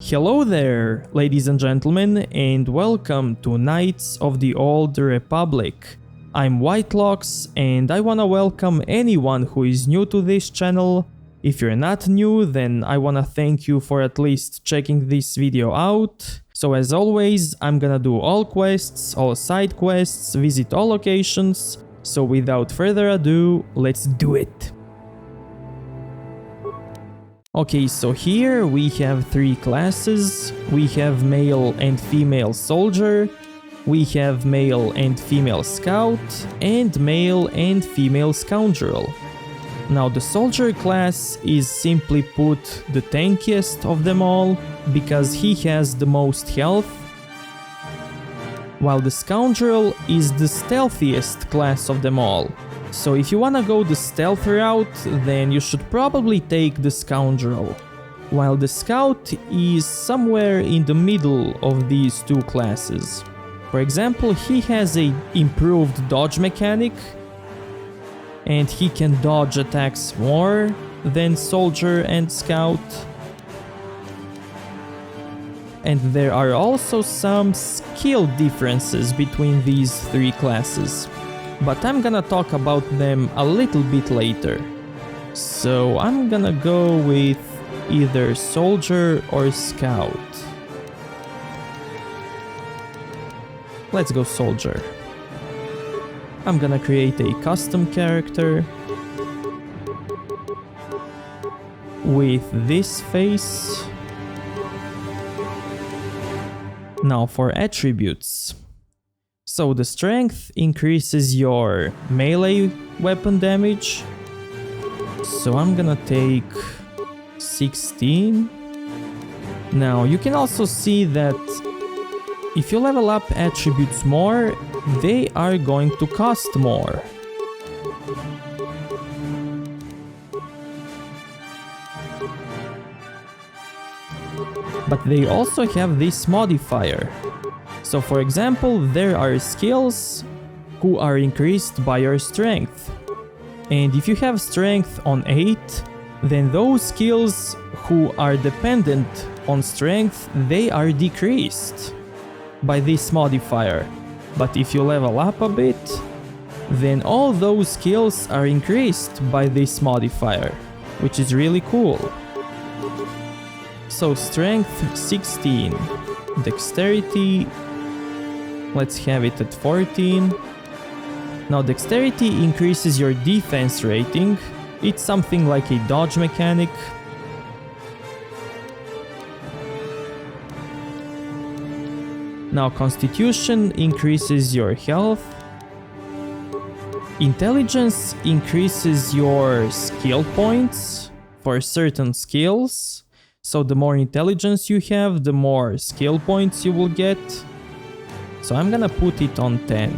Hello there, ladies and gentlemen, and welcome to Knights of the Old Republic. I'm Whitelocks, and I wanna welcome anyone who is new to this channel. If you're not new, then I wanna thank you for at least checking this video out. So as always, I'm gonna do all quests, all side quests, visit all locations. So without further ado, let's do it! Okay, so here we have three classes. We have male and female soldier, we have male and female scout, and male and female scoundrel. Now the soldier class is simply put the tankiest of them all, because he has the most health, while the scoundrel is the stealthiest class of them all. So if you wanna go the stealth route, then you should probably take the scoundrel, while the scout is somewhere in the middle of these two classes. For example, he has a improved dodge mechanic, and he can dodge attacks more than soldier and scout. And there are also some skill differences between these three classes, but I'm gonna talk about them a little bit later. So I'm gonna go with either soldier or scout. Let's go soldier. I'm gonna create a custom character with this face. Now for attributes. So the strength increases your melee weapon damage. So I'm gonna take 16. Now you can also see that if you level up attributes more, they are going to cost more. But they also have this modifier. So for example, there are skills who are increased by your strength. And if you have strength on 8, then those skills who are dependent on strength, they are decreased by this modifier. But if you level up a bit, then all those skills are increased by this modifier, which is really cool. So strength 16, dexterity, let's have it at 14. Now dexterity increases your defense rating. It's something like a dodge mechanic. Now constitution increases your health. Intelligence increases your skill points for certain skills. So the more intelligence you have, the more skill points you will get. So I'm gonna put it on 10.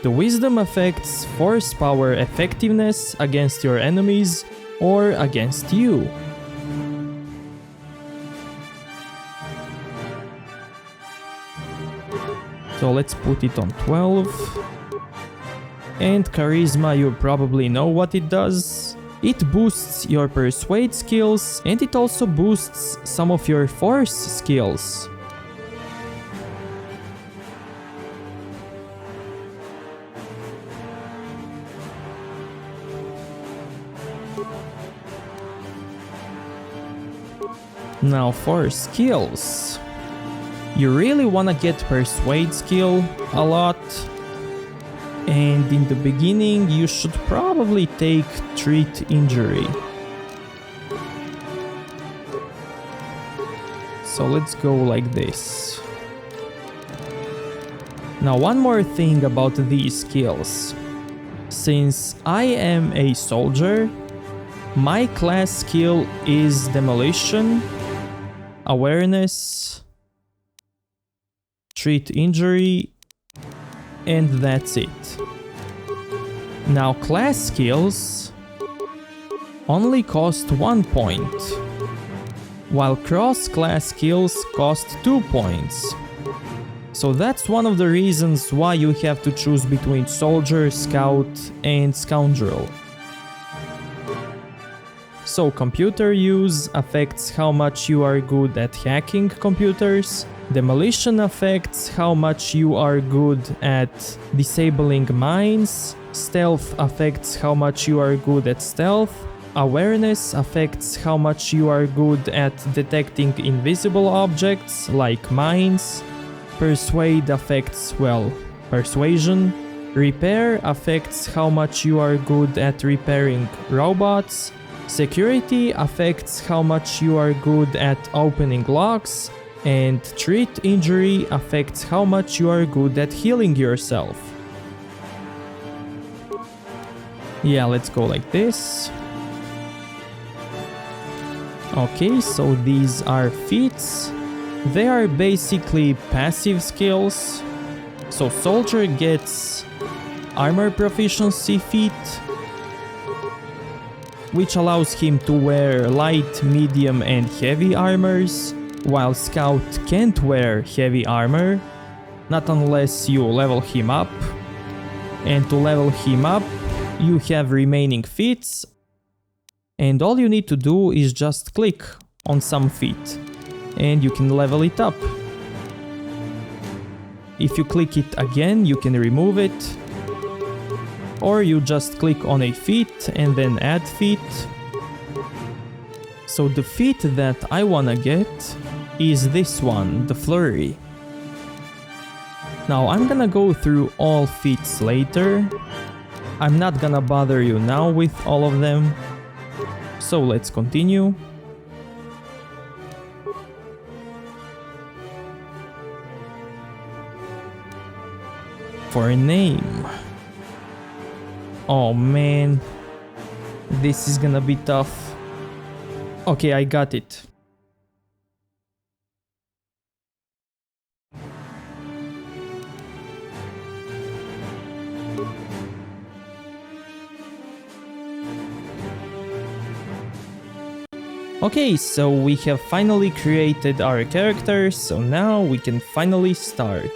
The wisdom affects force power effectiveness against your enemies or against you. So let's put it on 12. And charisma, you probably know what it does. It boosts your persuade skills, and it also boosts some of your force skills. Now for skills. You really wanna get Persuade Skill a lot. And in the beginning you should probably take Treat Injury. So let's go like this. Now one more thing about these skills. Since I am a soldier, my class skill is Demolition, Awareness, Treat Injury, and that's it. Now class skills only cost 1 point, while cross-class skills cost 2 points. So that's one of the reasons why you have to choose between soldier, scout, and scoundrel. So computer use affects how much you are good at hacking computers. Demolition affects how much you are good at disabling mines. Stealth affects how much you are good at stealth. Awareness affects how much you are good at detecting invisible objects like mines. Persuade affects, well, persuasion. Repair affects how much you are good at repairing robots. Security affects how much you are good at opening locks. And treat injury affects how much you are good at healing yourself. Yeah, let's go like this. Okay, so these are feats. They are basically passive skills. So soldier gets armor proficiency feat, which allows him to wear light, medium and heavy armors, while scout can't wear heavy armor, not unless you level him up. And to level him up, you have remaining feats, and all you need to do is just click on some feat, and you can level it up. If you click it again, you can remove it, or you just click on a feat and then add feat. So the feat that I wanna get is this one, the flurry. Now I'm gonna go through all feats later. I'm not gonna bother you now with all of them. So let's continue. For a name. Oh man, this is gonna be tough. Okay, I got it. Okay, so we have finally created our characters, so now we can finally start.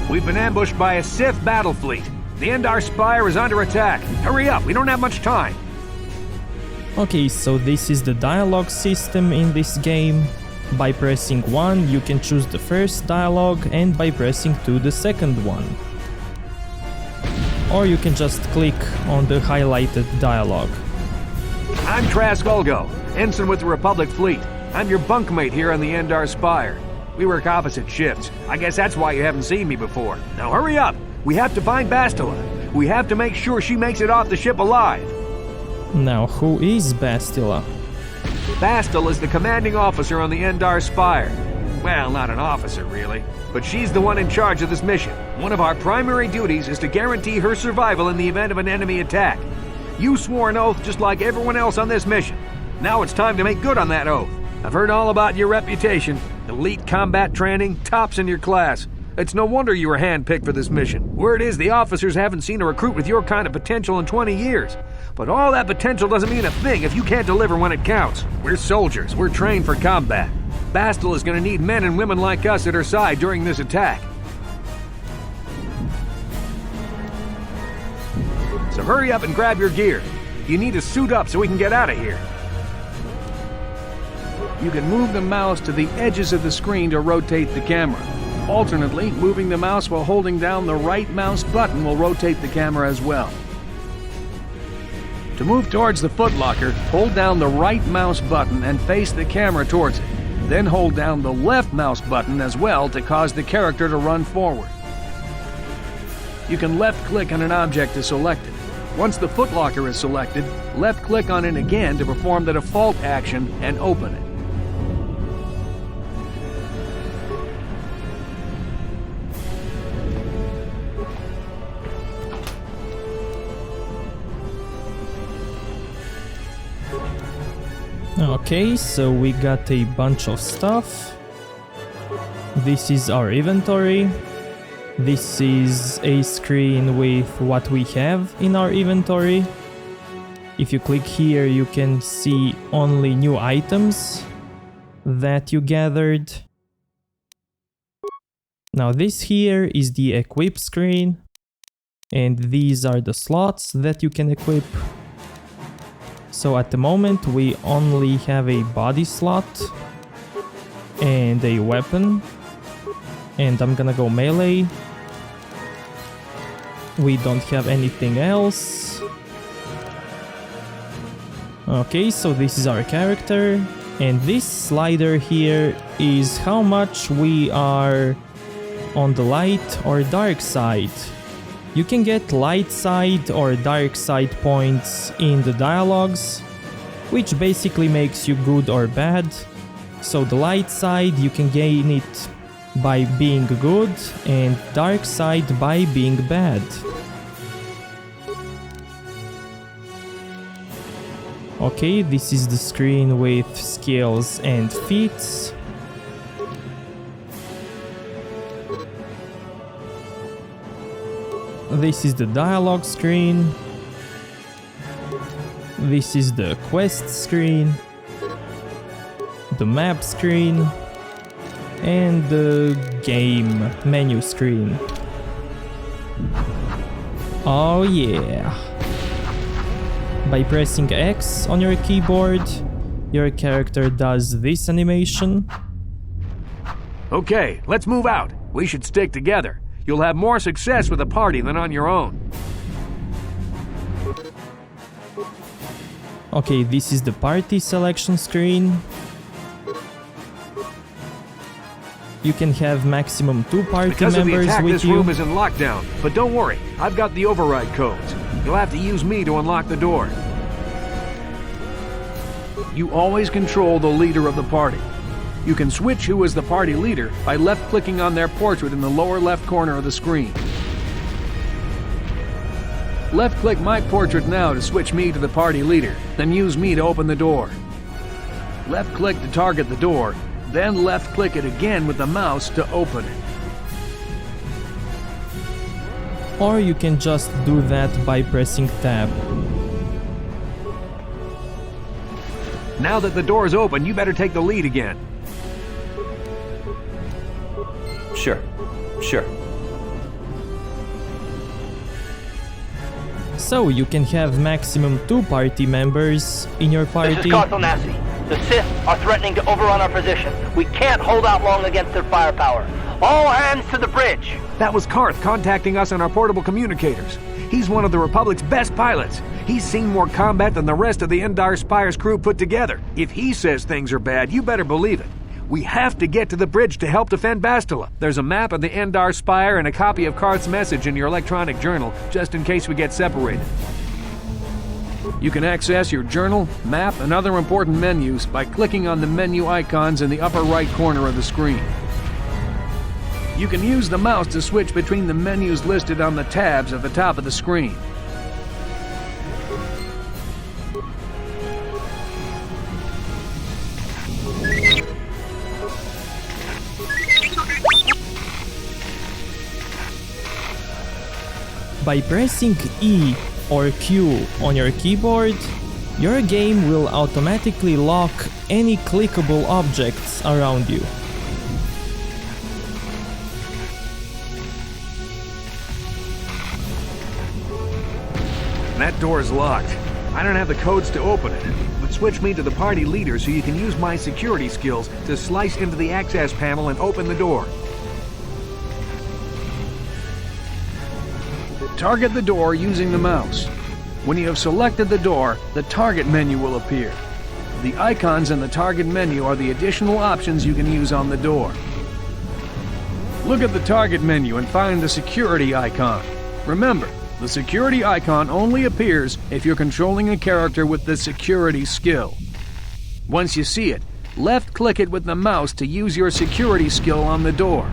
We've been ambushed by a Sith battle fleet. The Endar Spire is under attack. Hurry up, we don't have much time. Okay, so this is the dialogue system in this game. By pressing 1, you can choose the first dialogue, and by pressing 2, the second one. Or you can just click on the highlighted dialogue. I'm Trask Ulgo, ensign with the Republic Fleet. I'm your bunkmate here on the Endar Spire. We work opposite shifts. I guess that's why you haven't seen me before. Now hurry up! We have to find Bastila. We have to make sure she makes it off the ship alive. Now, who is Bastila? Bastila is the commanding officer on the Endar Spire. Well, not an officer, really. But she's the one in charge of this mission. One of our primary duties is to guarantee her survival in the event of an enemy attack. You swore an oath just like everyone else on this mission. Now it's time to make good on that oath. I've heard all about your reputation. Elite combat training, tops in your class. It's no wonder you were handpicked for this mission. Word is the officers haven't seen a recruit with your kind of potential in 20 years. But all that potential doesn't mean a thing if you can't deliver when it counts. We're soldiers. We're trained for combat. Bastila is going to need men and women like us at her side during this attack. So hurry up and grab your gear. You need to suit up so we can get out of here. You can move the mouse to the edges of the screen to rotate the camera. Alternately, moving the mouse while holding down the right mouse button will rotate the camera as well. To move towards the footlocker, hold down the right mouse button and face the camera towards it. Then hold down the left mouse button as well to cause the character to run forward. You can left-click on an object to select it. Once the footlocker is selected, left-click on it again to perform the default action and open it. Okay, so we got a bunch of stuff. This is our inventory. This is a screen with what we have in our inventory. If you click here, you can see only new items that you gathered. Now this here is the equip screen, and these are the slots that you can equip. So at the moment we only have a body slot and a weapon, and I'm gonna go melee. We don't have anything else. Okay, so this is our character, and this slider here is how much we are on the light or dark side. You can get light side or dark side points in the dialogues, which basically makes you good or bad. So the light side you can gain it by being good, and dark side by being bad. Okay, this is the screen with skills and feats. This is the dialogue screen. This is the quest screen, the map screen, and the game menu screen. Oh yeah! By pressing X on your keyboard, your character does this animation. Okay, let's move out. We should stick together. You'll have more success with a party than on your own. Okay, this is the party selection screen. You can have maximum 2 party Because of the members attack, with this you. room is in lockdown. But don't worry, I've got the override codes. You'll have to use me to unlock the door. You always control the leader of the party. You can switch who is the party leader by left-clicking on their portrait in the lower left corner of the screen. Left-click my portrait now to switch me to the party leader, then use me to open the door. Left-click to target the door, then left-click it again with the mouse to open it. Or you can just do that by pressing tab. Now that the door's open, you better take the lead again. Sure. So you can have maximum 2 party members in your party. This is Consul Nasty. The Sith are threatening to overrun our position. We can't hold out long against their firepower. All hands to the bridge! That was Karth contacting us on our portable communicators. He's one of the Republic's best pilots. He's seen more combat than the rest of the Endar Spire's crew put together. If he says things are bad, you better believe it. We have to get to the bridge to help defend Bastila. There's a map of the Endar Spire and a copy of Karth's message in your electronic journal, just in case we get separated. You can access your journal, map, and other important menus by clicking on the menu icons in the upper right corner of the screen. You can use the mouse to switch between the menus listed on the tabs at the top of the screen. By pressing E or Q on your keyboard, your game will automatically lock any clickable objects around you. That door is locked. I don't have the codes to open it, but switch me to the party leader so you can use my security skills to slice into the access panel and open the door. Target the door using the mouse. When you have selected the door, the target menu will appear. The icons in the target menu are the additional options you can use on the door. Look at the target menu and find the security icon. Remember, the security icon only appears if you're controlling a character with the security skill. Once you see it, left-click it with the mouse to use your security skill on the door.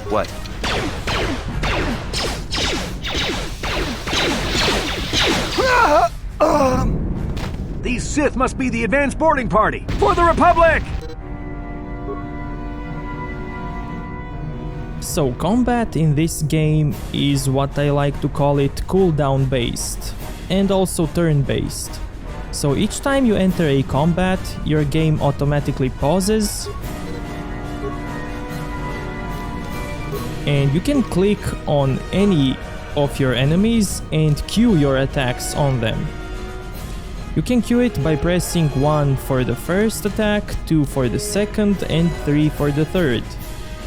What? These Sith must be the advanced boarding party for the Republic! So combat in this game is what I like to call it cooldown based and also turn based. So each time you enter a combat, your game automatically pauses and you can click on any of your enemies and queue your attacks on them. You can queue it by pressing 1 for the first attack, 2 for the second and 3 for the third.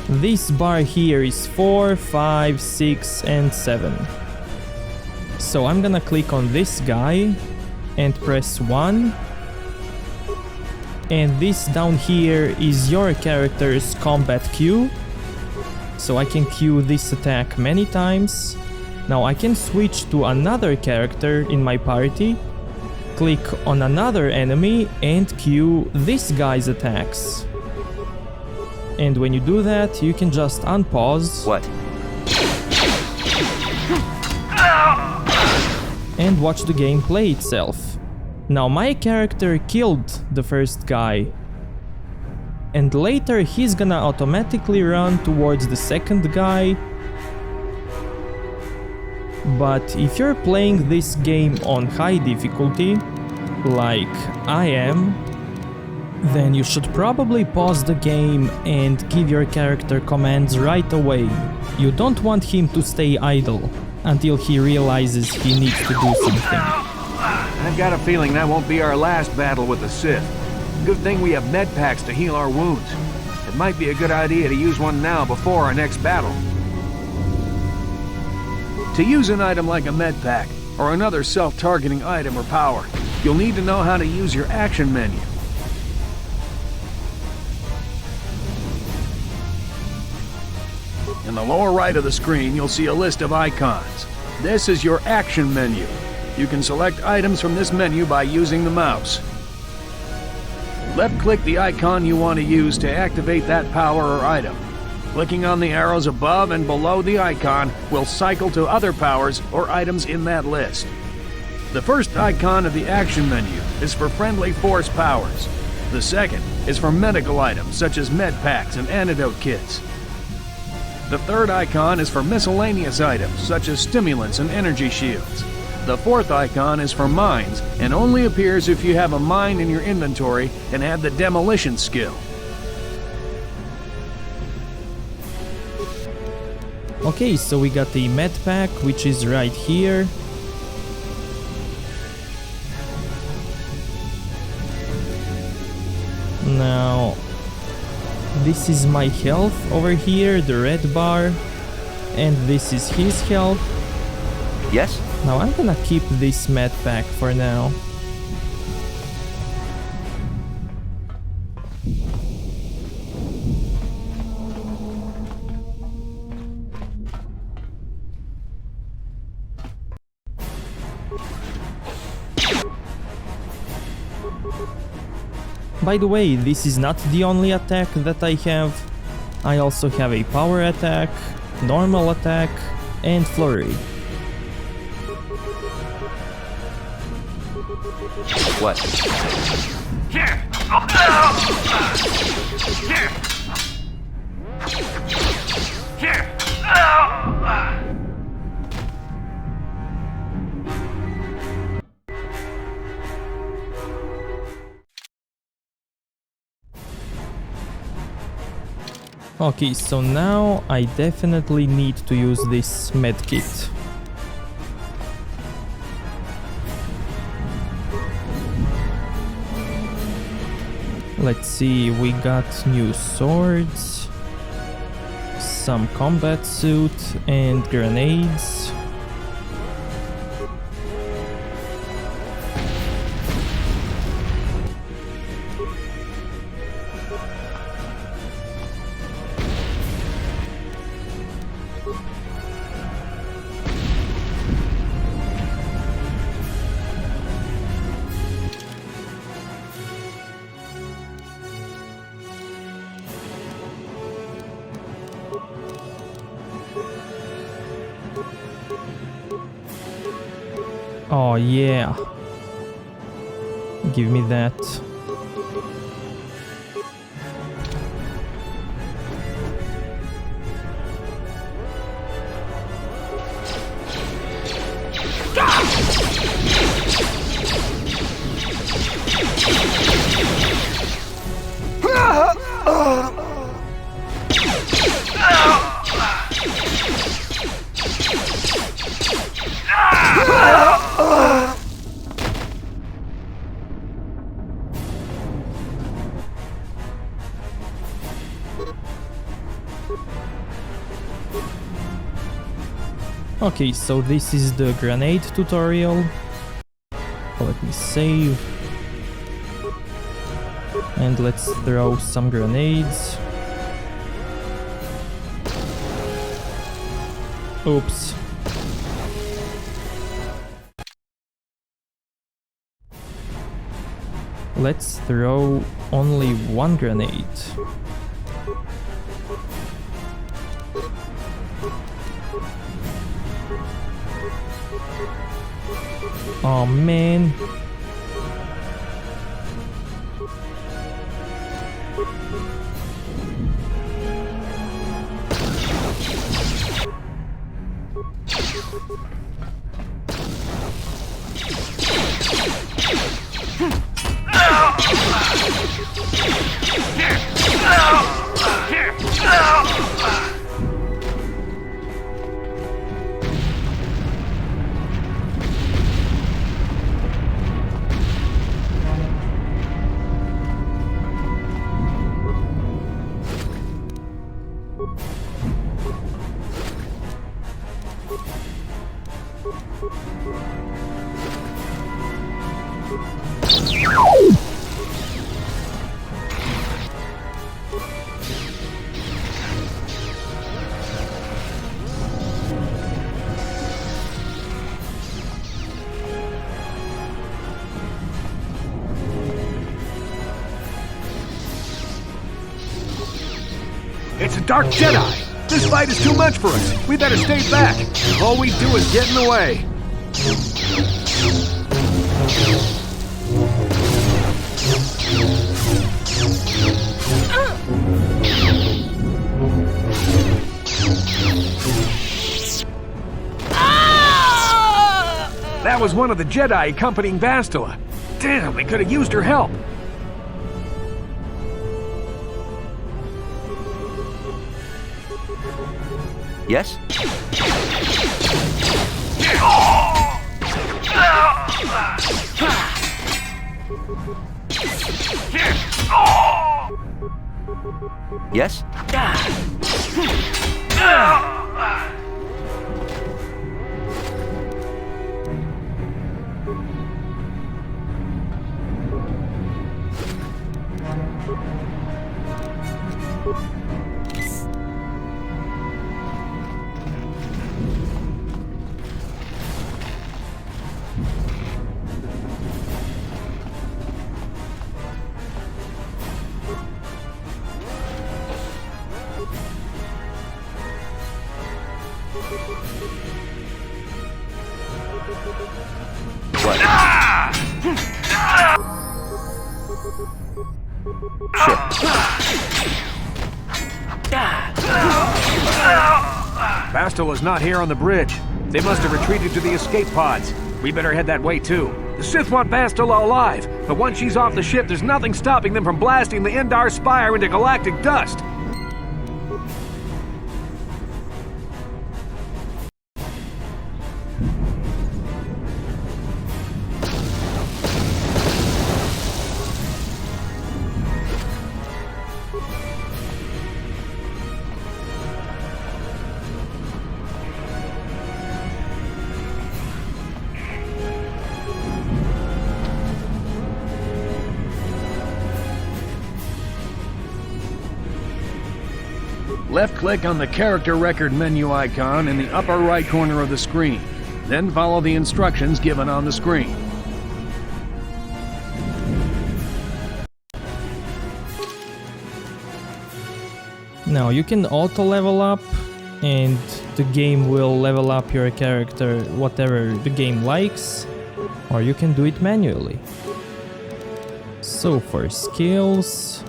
This bar here is 4, 5, 6 and 7. So I'm gonna click on this guy and press 1. And this down here is your character's combat queue. So I can queue this attack many times. Now I can switch to another character in my party, click on another enemy and queue this guy's attacks. And when you do that, you can just unpause. What? And watch the game play itself. Now my character killed the first guy. And later he's gonna automatically run towards the second guy. But if you're playing this game on high difficulty, like I am, then you should probably pause the game and give your character commands right away. You don't want him to stay idle until he realizes he needs to do something. I've got a feeling that won't be our last battle with the Sith. Good thing we have med packs to heal our wounds. It might be a good idea to use one now before our next battle. To use an item like a med pack, or another self-targeting item or power, you'll need to know how to use your action menu. In the lower right of the screen, you'll see a list of icons. This is your action menu. You can select items from this menu by using the mouse. Left-click the icon you want to use to activate that power or item. Clicking on the arrows above and below the icon will cycle to other powers or items in that list. The first icon of the action menu is for friendly force powers. The second is for medical items such as med packs and antidote kits. The third icon is for miscellaneous items such as stimulants and energy shields. The fourth icon is for mines and only appears if you have a mine in your inventory and have the demolition skill. Okay, so we got the med pack, which is right here. Now, this is my health over here, the red bar, and this is his health. Yes? Now I'm gonna keep this med pack for now. By the way, this is not the only attack that I have. I also have a power attack, normal attack, and flurry. What? Here! Here! Here! Okay, so now I definitely need to use this medkit. Let's see, we got new swords, some combat suit, and grenades. Oh yeah. Give me that. Okay, so this is the grenade tutorial. Let me save. And let's throw some grenades. Oops. Let's throw only one grenade. Oh man. It's a Dark Jedi! This fight is too much for us! We better stay back! All we do is get in the way! That was one of the Jedi accompanying Bastila. Damn, we could have used her help. Yes? Yes? What? Bastila's not here on the bridge. They must have retreated to the escape pods. We better head that way too. The Sith want Bastila alive, but once she's off the ship, there's nothing stopping them from blasting the Endar Spire into galactic dust. Left-click on the character record menu icon in the upper right corner of the screen. Then follow the instructions given on the screen. Now you can auto level up and the game will level up your character whatever the game likes, or you can do it manually. So for skills,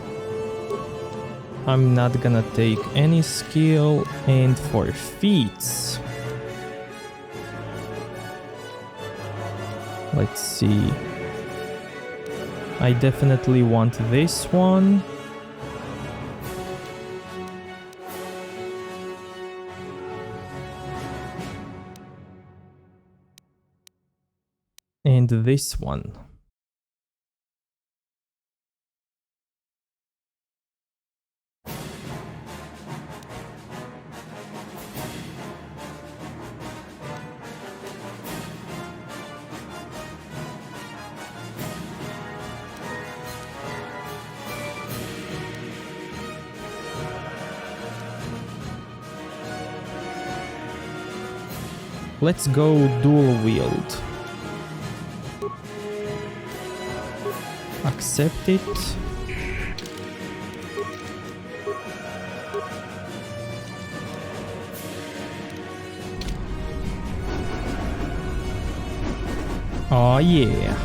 I'm not gonna take any skill, and for feats, let's see, I definitely want this one. And this one. Let's go dual wield. Accept it. Oh yeah.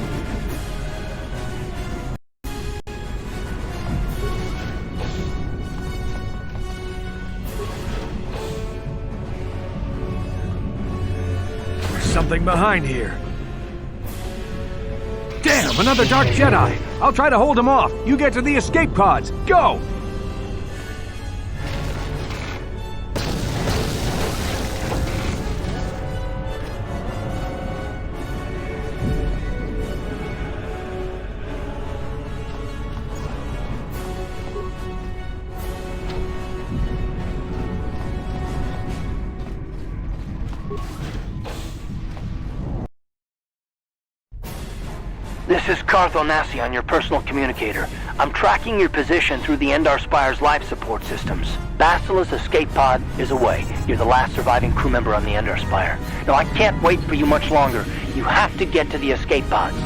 There's something behind here. Damn, another Dark Jedi! I'll try to hold him off. You get to the escape pods. Go! This is Cartho Nassi on your personal communicator. I'm tracking your position through the Endar Spire's life support systems. Basila's escape pod is away. You're the last surviving crew member on the Endar Spire. Now, I can't wait for you much longer. You have to get to the escape pods.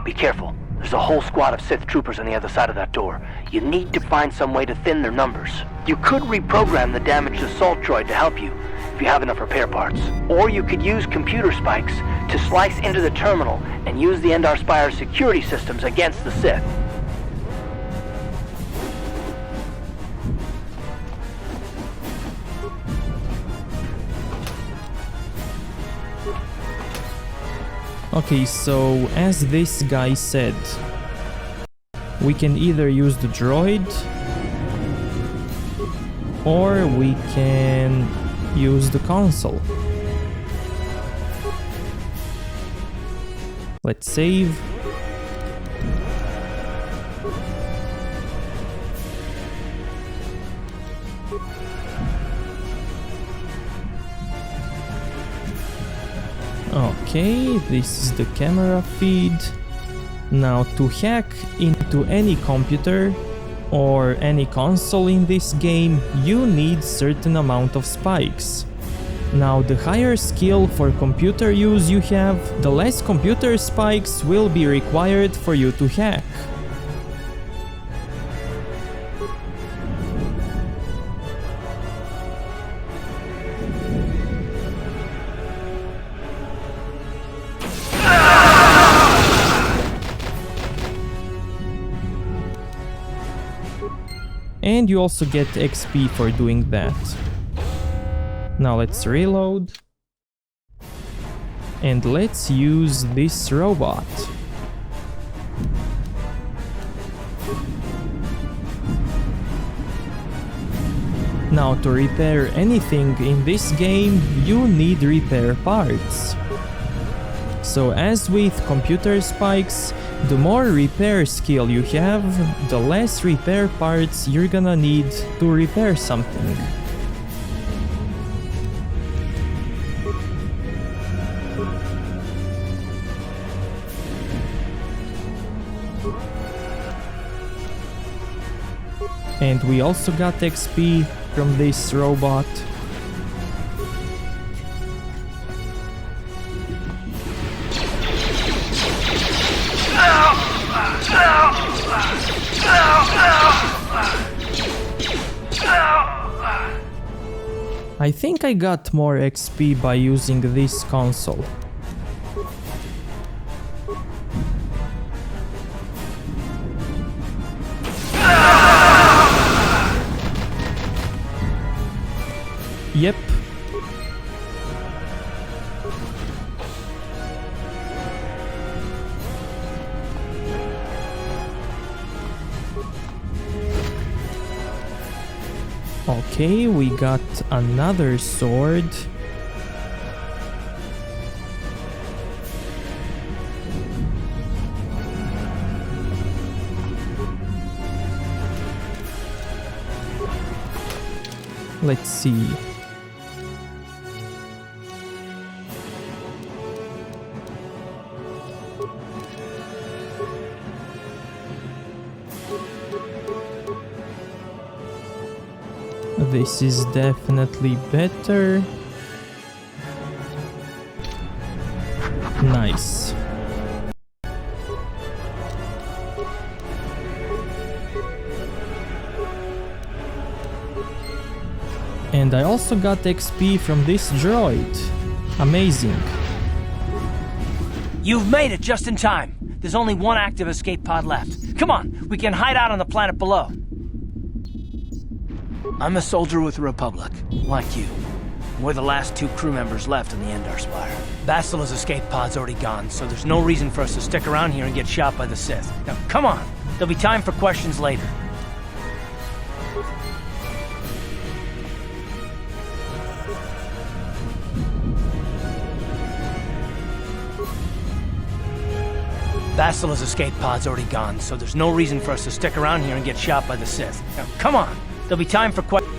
Be careful. There's a whole squad of Sith troopers on the other side of that door. You need to find some way to thin their numbers. You could reprogram the damaged assault droid to help you, if you have enough repair parts. Or you could use computer spikes to slice into the terminal and use the Endar Spire's security systems against the Sith. Okay, so as this guy said, we can either use the droid or we can use the console. Let's save. Okay, this is the camera feed. Now to hack into any computer or any console in this game, you need certain amount of spikes. Now the higher skill for computer use you have, the less computer spikes will be required for you to hack. And you also get XP for doing that. Now let's reload. And let's use this robot. Now to repair anything in this game, you need repair parts. So as with computer spikes, the more repair skill you have, the less repair parts you're gonna need to repair something. And we also got XP from this robot. I think I got more XP by using this console. Yep. Okay, we got another sword. Let's see. This is definitely better. Nice. And I also got XP from this droid. Amazing. You've made it just in time. There's only one active escape pod left. Come on, we can hide out on the planet below. I'm a soldier with the Republic, like you. We're the last two crew members left in the Endar Spire. Bastila's escape pod's already gone, so there's no reason for us to stick around here and get shot by the Sith. Now, come on! There'll be time for questions later. Bastila's escape pod's already gone, so there's no reason for us to stick around here and get shot by the Sith. Now, come on! There'll be time for questions.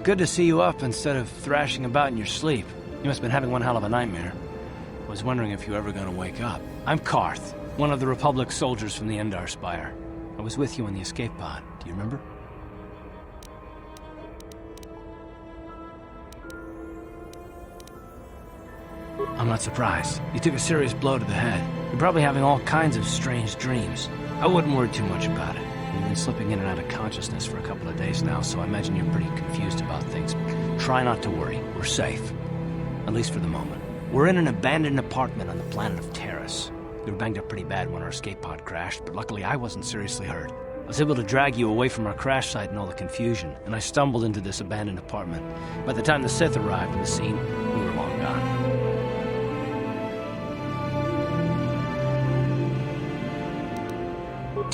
Good to see you up instead of thrashing about in your sleep. You must have been having one hell of a nightmare. I was wondering if you were ever going to wake up. I'm Karth, one of the Republic soldiers from the Endar Spire. I was with you in the escape pod. Do you remember? I'm not surprised. You took a serious blow to the head. You're probably having all kinds of strange dreams. I wouldn't worry too much about it. You've been slipping in and out of consciousness for a couple of days now, so I imagine you're pretty confused about things. Try not to worry. We're safe. At least for the moment. We're in an abandoned apartment on the planet of Terrace. We were banged up pretty bad when our escape pod crashed, but luckily I wasn't seriously hurt. I was able to drag you away from our crash site and all the confusion, and I stumbled into this abandoned apartment. By the time the Sith arrived on the scene, we were long gone.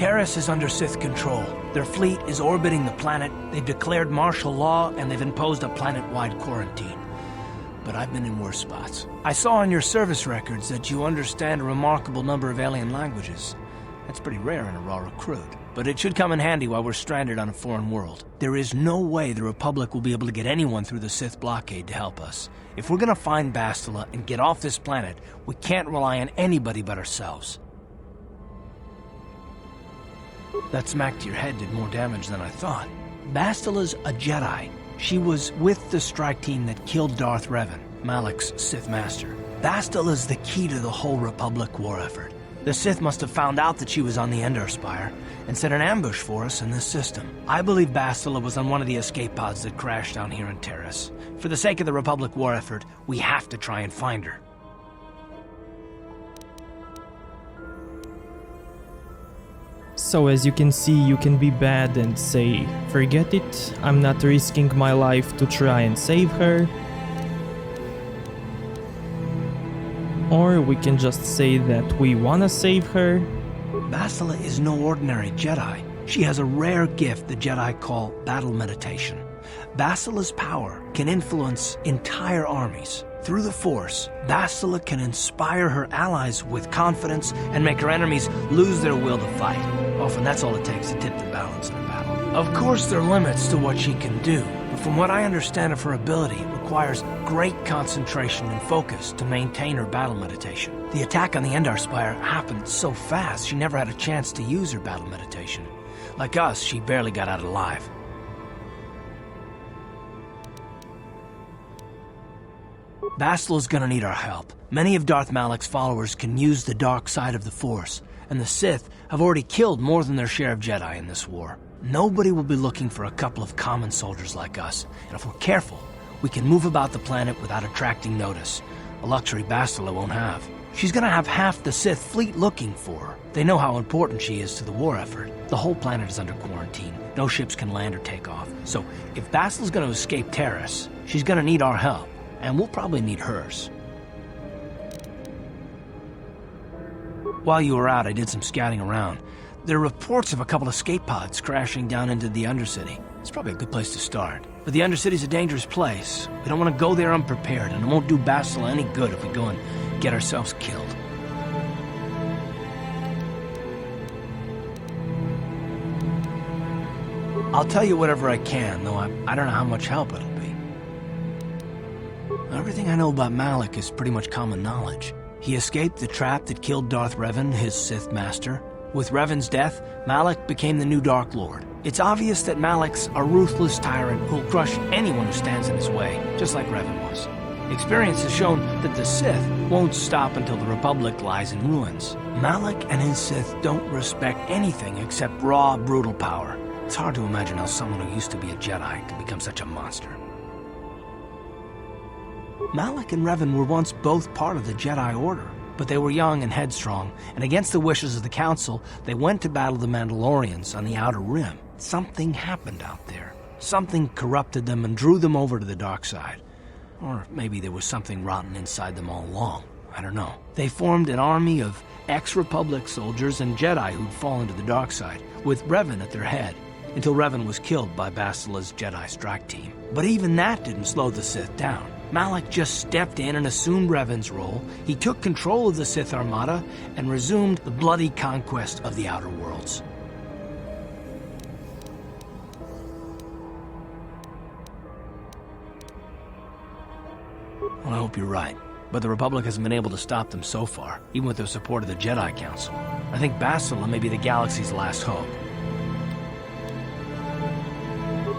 Terrace is under Sith control. Their fleet is orbiting the planet, they've declared martial law, and they've imposed a planet-wide quarantine. But I've been in worse spots. I saw on your service records that you understand a remarkable number of alien languages. That's pretty rare in a raw recruit, but it should come in handy while we're stranded on a foreign world. There is no way the Republic will be able to get anyone through the Sith blockade to help us. If we're gonna find Bastila and get off this planet, we can't rely on anybody but ourselves. That smack to your head did more damage than I thought. Bastila's a Jedi. She was with the strike team that killed Darth Revan, Malik's Sith Master. Bastila's the key to the whole Republic war effort. The Sith must have found out that she was on the Endar Spire and set an ambush for us in this system. I believe Bastila was on one of the escape pods that crashed down here in Terrace. For the sake of the Republic war effort, we have to try and find her. So as you can see, you can be bad and say, forget it, I'm not risking my life to try and save her. Or we can just say that we wanna save her. Bastila is no ordinary Jedi. She has a rare gift the Jedi call battle meditation. Bastila's power can influence entire armies. Through the Force, Bastila can inspire her allies with confidence and make her enemies lose their will to fight. Often that's all it takes to tip the balance in a battle. Of course there are limits to what she can do, but from what I understand of her ability, it requires great concentration and focus to maintain her battle meditation. The attack on the Endar Spire happened so fast she never had a chance to use her battle meditation. Like us, she barely got out alive. Bastila's gonna need our help. Many of Darth Malik's followers can use the dark side of the Force, and the Sith have already killed more than their share of Jedi in this war. Nobody will be looking for a couple of common soldiers like us, and if we're careful, we can move about the planet without attracting notice, a luxury Bastila won't have. She's gonna have half the Sith fleet looking for her. They know how important she is to the war effort. The whole planet is under quarantine. No ships can land or take off. So if Bastila's gonna escape Terrace, she's gonna need our help. And we'll probably need hers. While you were out, I did some scouting around. There are reports of a couple of escape pods crashing down into the Undercity. It's probably a good place to start. But the Undercity's a dangerous place. We don't want to go there unprepared, and it won't do Bastila any good if we go and get ourselves killed. I'll tell you whatever I can, though I don't know how much help it'll be. Everything I know about Malik is pretty much common knowledge. He escaped the trap that killed Darth Revan, his Sith Master. With Revan's death, Malik became the new Dark Lord. It's obvious that Malik's a ruthless tyrant who'll crush anyone who stands in his way, just like Revan was. Experience has shown that the Sith won't stop until the Republic lies in ruins. Malik and his Sith don't respect anything except raw, brutal power. It's hard to imagine how someone who used to be a Jedi could become such a monster. Malik and Revan were once both part of the Jedi Order, but they were young and headstrong, and against the wishes of the Council, they went to battle the Mandalorians on the Outer Rim. Something happened out there. Something corrupted them and drew them over to the dark side. Or maybe there was something rotten inside them all along. I don't know. They formed an army of ex-Republic soldiers and Jedi who'd fallen to the dark side, with Revan at their head, until Revan was killed by Bastila's Jedi strike team. But even that didn't slow the Sith down. Malik just stepped in and assumed Revan's role. He took control of the Sith Armada and resumed the bloody conquest of the Outer Worlds. Well, I hope you're right. But the Republic hasn't been able to stop them so far, even with the support of the Jedi Council. I think Bastila may be the galaxy's last hope.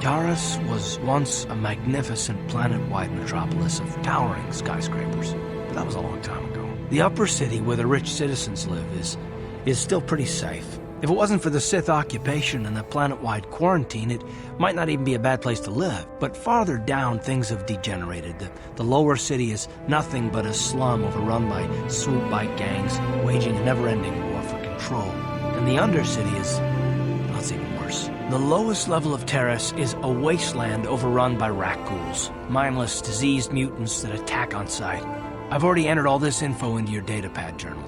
Taris was once a magnificent planet-wide metropolis of towering skyscrapers, but that was a long time ago. The upper city where the rich citizens live is still pretty safe. If it wasn't for the Sith occupation and the planet-wide quarantine, it might not even be a bad place to live. But farther down, things have degenerated. The lower city is nothing but a slum overrun by swoop bike gangs, waging a never-ending war for control. And the Undercity is... well, it's even worse. The lowest level of Terrace is a wasteland overrun by rat ghouls, mindless, diseased mutants that attack on sight. I've already entered all this info into your datapad journal.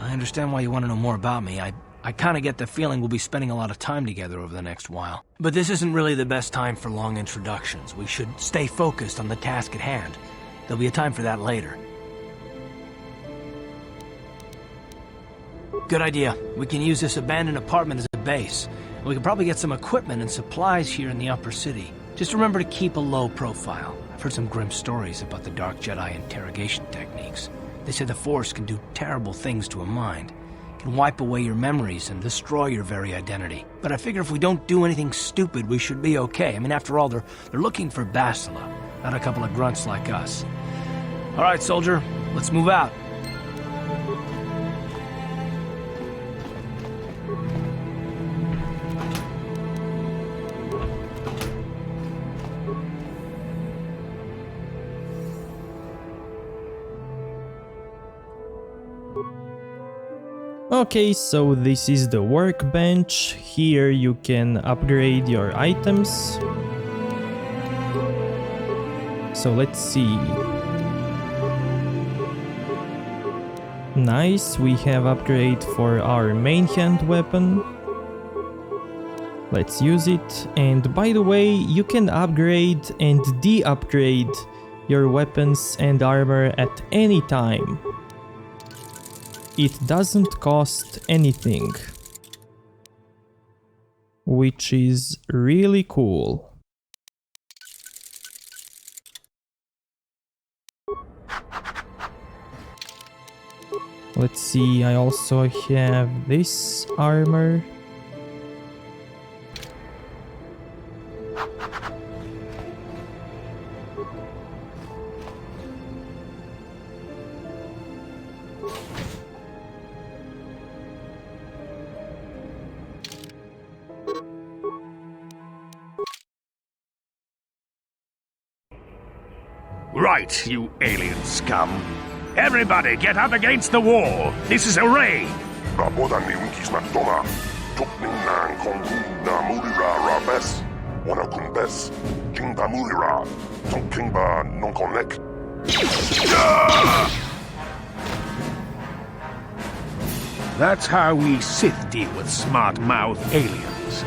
I understand why you want to know more about me. I kind of get the feeling we'll be spending a lot of time together over the next while. But this isn't really the best time for long introductions. We should stay focused on the task at hand. There'll be a time for that later. Good idea. We can use this abandoned apartment as a base. We can probably get some equipment and supplies here in the upper city. Just remember to keep a low profile. I've heard some grim stories about the Dark Jedi interrogation techniques. They say the Force can do terrible things to a mind. It can wipe away your memories and destroy your very identity. But I figure if we don't do anything stupid, we should be okay. I mean, after all, they're looking for Bastila, not a couple of grunts like us. All right, soldier, let's move out. Okay, so this is the workbench. Here you can upgrade your items. So let's see. Nice, we have upgrade for our main hand weapon. Let's use it. And by the way, you can upgrade and de-upgrade your weapons and armor at any time. It doesn't cost anything, which is really cool. Let's see, I also have this armor. Right, you alien scum. Everybody get up against the wall. This is a raid. Rabodan ni unkis na toma. Tukning na kongu na murira rabes. Wana kunbes. King da murira. Tonking ba non connect. That's how we Sith deal with smart-mouth aliens.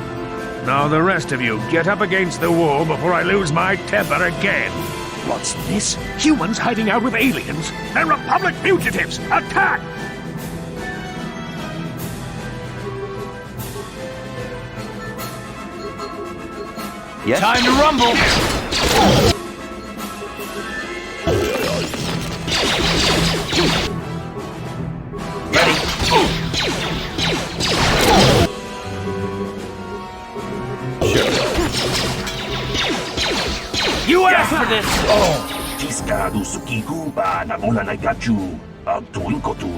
Now the rest of you get up against the wall before I lose my temper again. What's this? Humans hiding out with aliens? They're Republic fugitives! Attack! Yes? Time to rumble! You asked for this! Tiska do sukikumba na muna na gachu. Agtuin ko tu.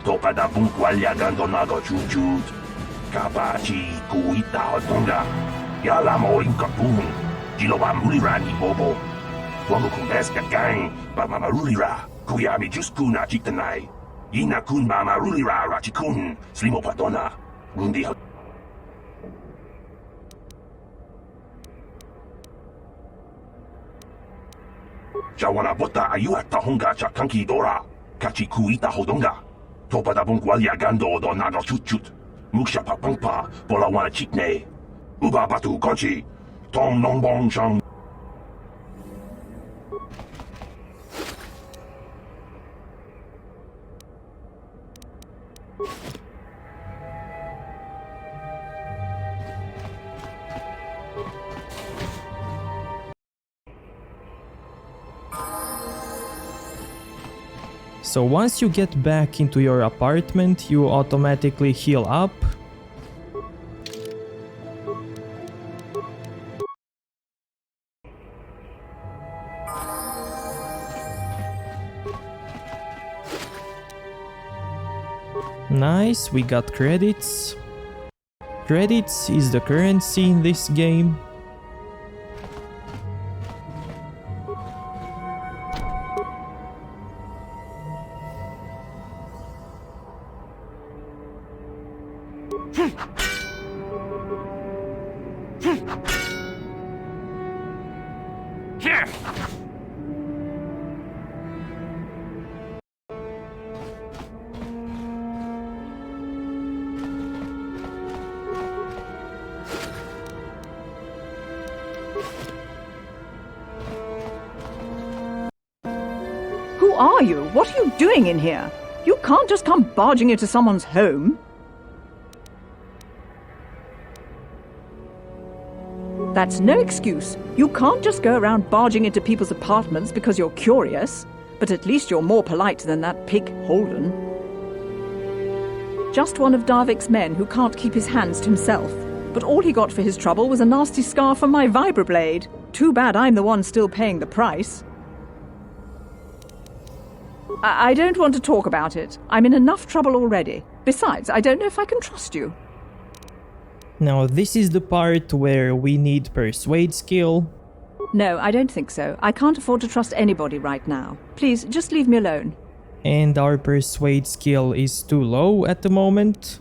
Topa da bunkwalya gando na go chuchut. Kabachi kuita hotonga. Yala mo inkapun. Jiloba mulira ni bobo. Wamu kumbeska gang. Ba mamarulira. Kuyami juskuna chitanai. Ina kun mamarulira rachikun. Slimo padona. Gundi Jawana bota ayuat tahonga cha kanki dora. Kachi kuita hodonga. Topa da bunkwalya gando do nago chutchut. Muksha papangpa bola wana chikne. Uba batu konchi. Tong nongbong shang. So once you get back into your apartment, you automatically heal up. Nice, we got credits. Credits is the currency in this game. are you? What are you doing in here? You can't just come barging into someone's home. That's no excuse. You can't just go around barging into people's apartments because you're curious. But at least you're more polite than that pig Holden. Just one of Darvik's men who can't keep his hands to himself. But all he got for his trouble was a nasty scar from my vibroblade. Too bad I'm the one still paying the price. I don't want to talk about it. I'm in enough trouble already. Besides, I don't know if I can trust you. Now this is the part where we need Persuade Skill. No, I don't think so. I can't afford to trust anybody right now. Please, just leave me alone. And our Persuade Skill is too low at the moment.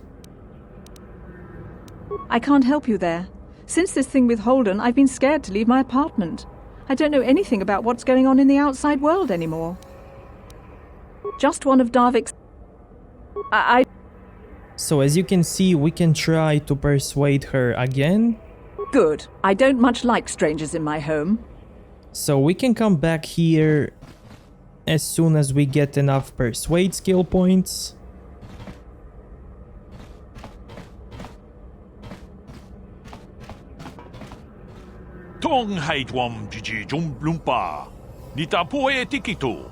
I can't help you there. Since this thing with Holden, I've been scared to leave my apartment. I don't know anything about what's going on in the outside world anymore. Just one of Darvik's... So as you can see, we can try to persuade her again. Good. I don't much like strangers in my home. So we can come back here as soon as we get enough Persuade Skill points. Tong haitwam jiji jumblumpa. Nita poe tikito.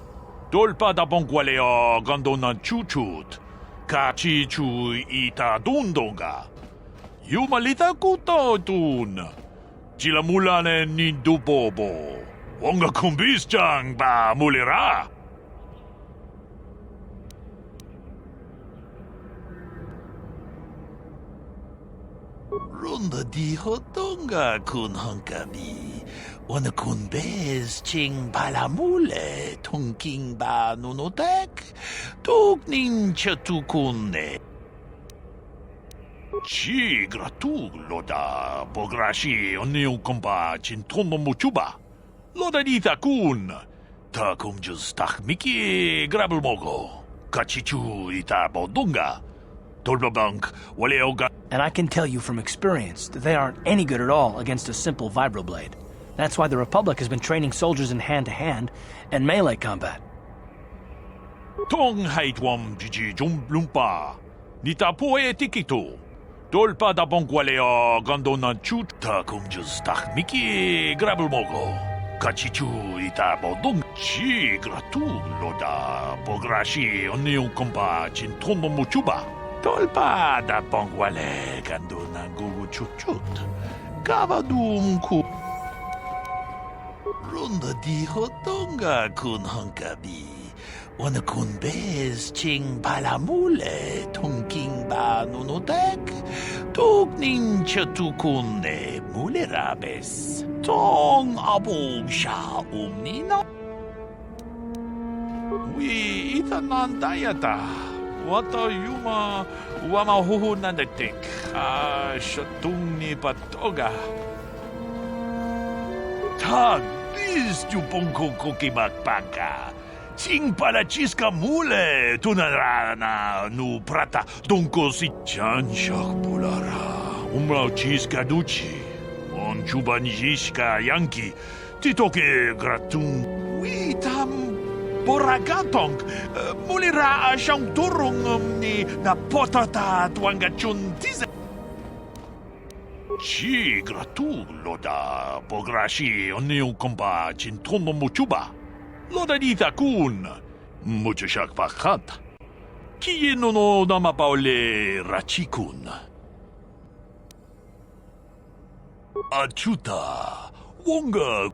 Dolpa da bongwalea gandona chuchut. Kachi chu ita dundonga. Yumalita kuto tun. Chilamulane nindubobo. Wonga kumbis jang ba mulira. Runda di hotonga kun honkabi. Wana kun bez ching balamule. Tunking ba nunotek. Tuk nin chatukune. Ci gratug loda bograshi oniu komba chintono muchuba. Loda dita kun. Ta kumjus tak miki grabel mogo. Kachichu ita bodunga. Tolbabank waleoga. And I can tell you from experience that they aren't any good at all against a simple vibroblade. That's why the Republic has been training soldiers in hand-to-hand and melee combat. Tong haitwam jiji jumblumpa. Nita poe tikito. Dolpa da bongwalea gandona chut. Ta kumjus tak miki grabel mogo. Kachichu ita bodung. Ci gratug loda bograshi oniu komba chintono muchuba. Dolpa da bongwale gandona gugu chuchut. Gavadum ku. Runda di hotonga kun honkabi. Wana kun bez ching balamule. Tunking ba nunotek. Tuk nin chatukune mulerabes. Tong abog sha umnina. We itanan dayata. Wata yuma wama huhu nandatik. Shatung ni patoga. Tag bis tu ponko kokimakpaka. Sing pala chiska mule tunarana nu prata donko si chanshak pulara. Umrao chiska duchi. On chubanjiska yanki. Titoke gratung. Witam boragatong. Mulira siyang turong ni na potata tuangachun tiza. Ci gratug loda bograshi oniu komba chintono muchuba. Loda dita kun muchashak pakat. Kieno no namapaole rachikun. Achuta wonga.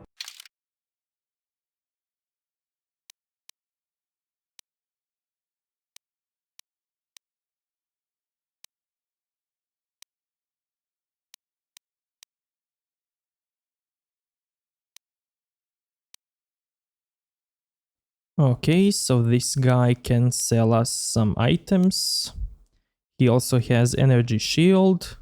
Okay, so this guy can sell us some items. He also has energy shield.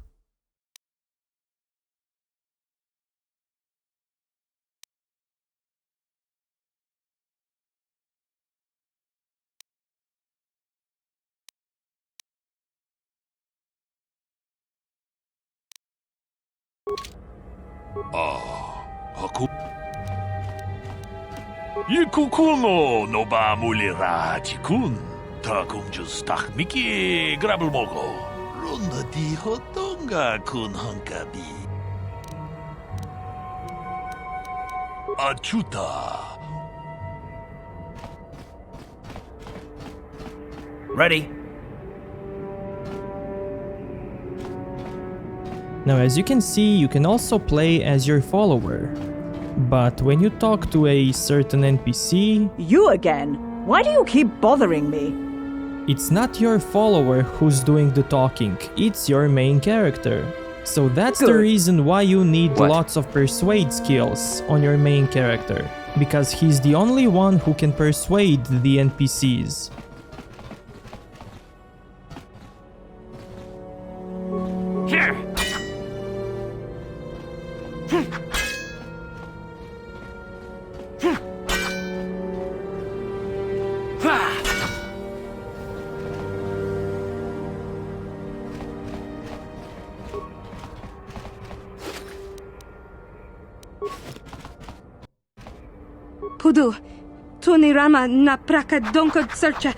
Ikukuno no ba mulira tikun. Takum just tak miki grabel mogo. Ronda di hotonga kun hankabi. Achuta. Ready. Now, as you can see, you can also play as your follower. But when you talk to a certain NPC, You again? Why do you keep bothering me? it's not your follower who's doing the talking, it's your main character. So that's the Good. reason why you need What? lots of persuade skills on your main character. Because he's the only one who can persuade the NPCs. Here! Pudu, Tunirama na praka donko searcha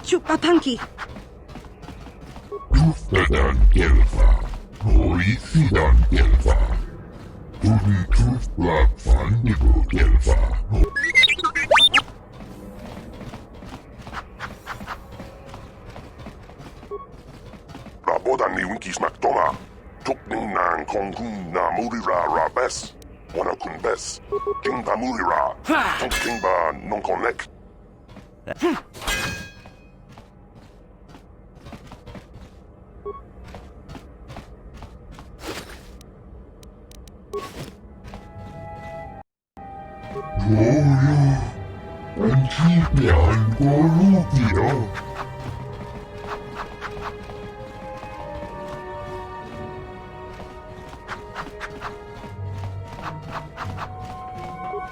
chupapanki. Tuftadan kelva. Hoisidan kelva. Tuni tufblad fandigo kelva. Rabodan ni winkis maktoma. Tukning nan kongun na murira rabes. Wana kun bes. King da murira. King ba non connect.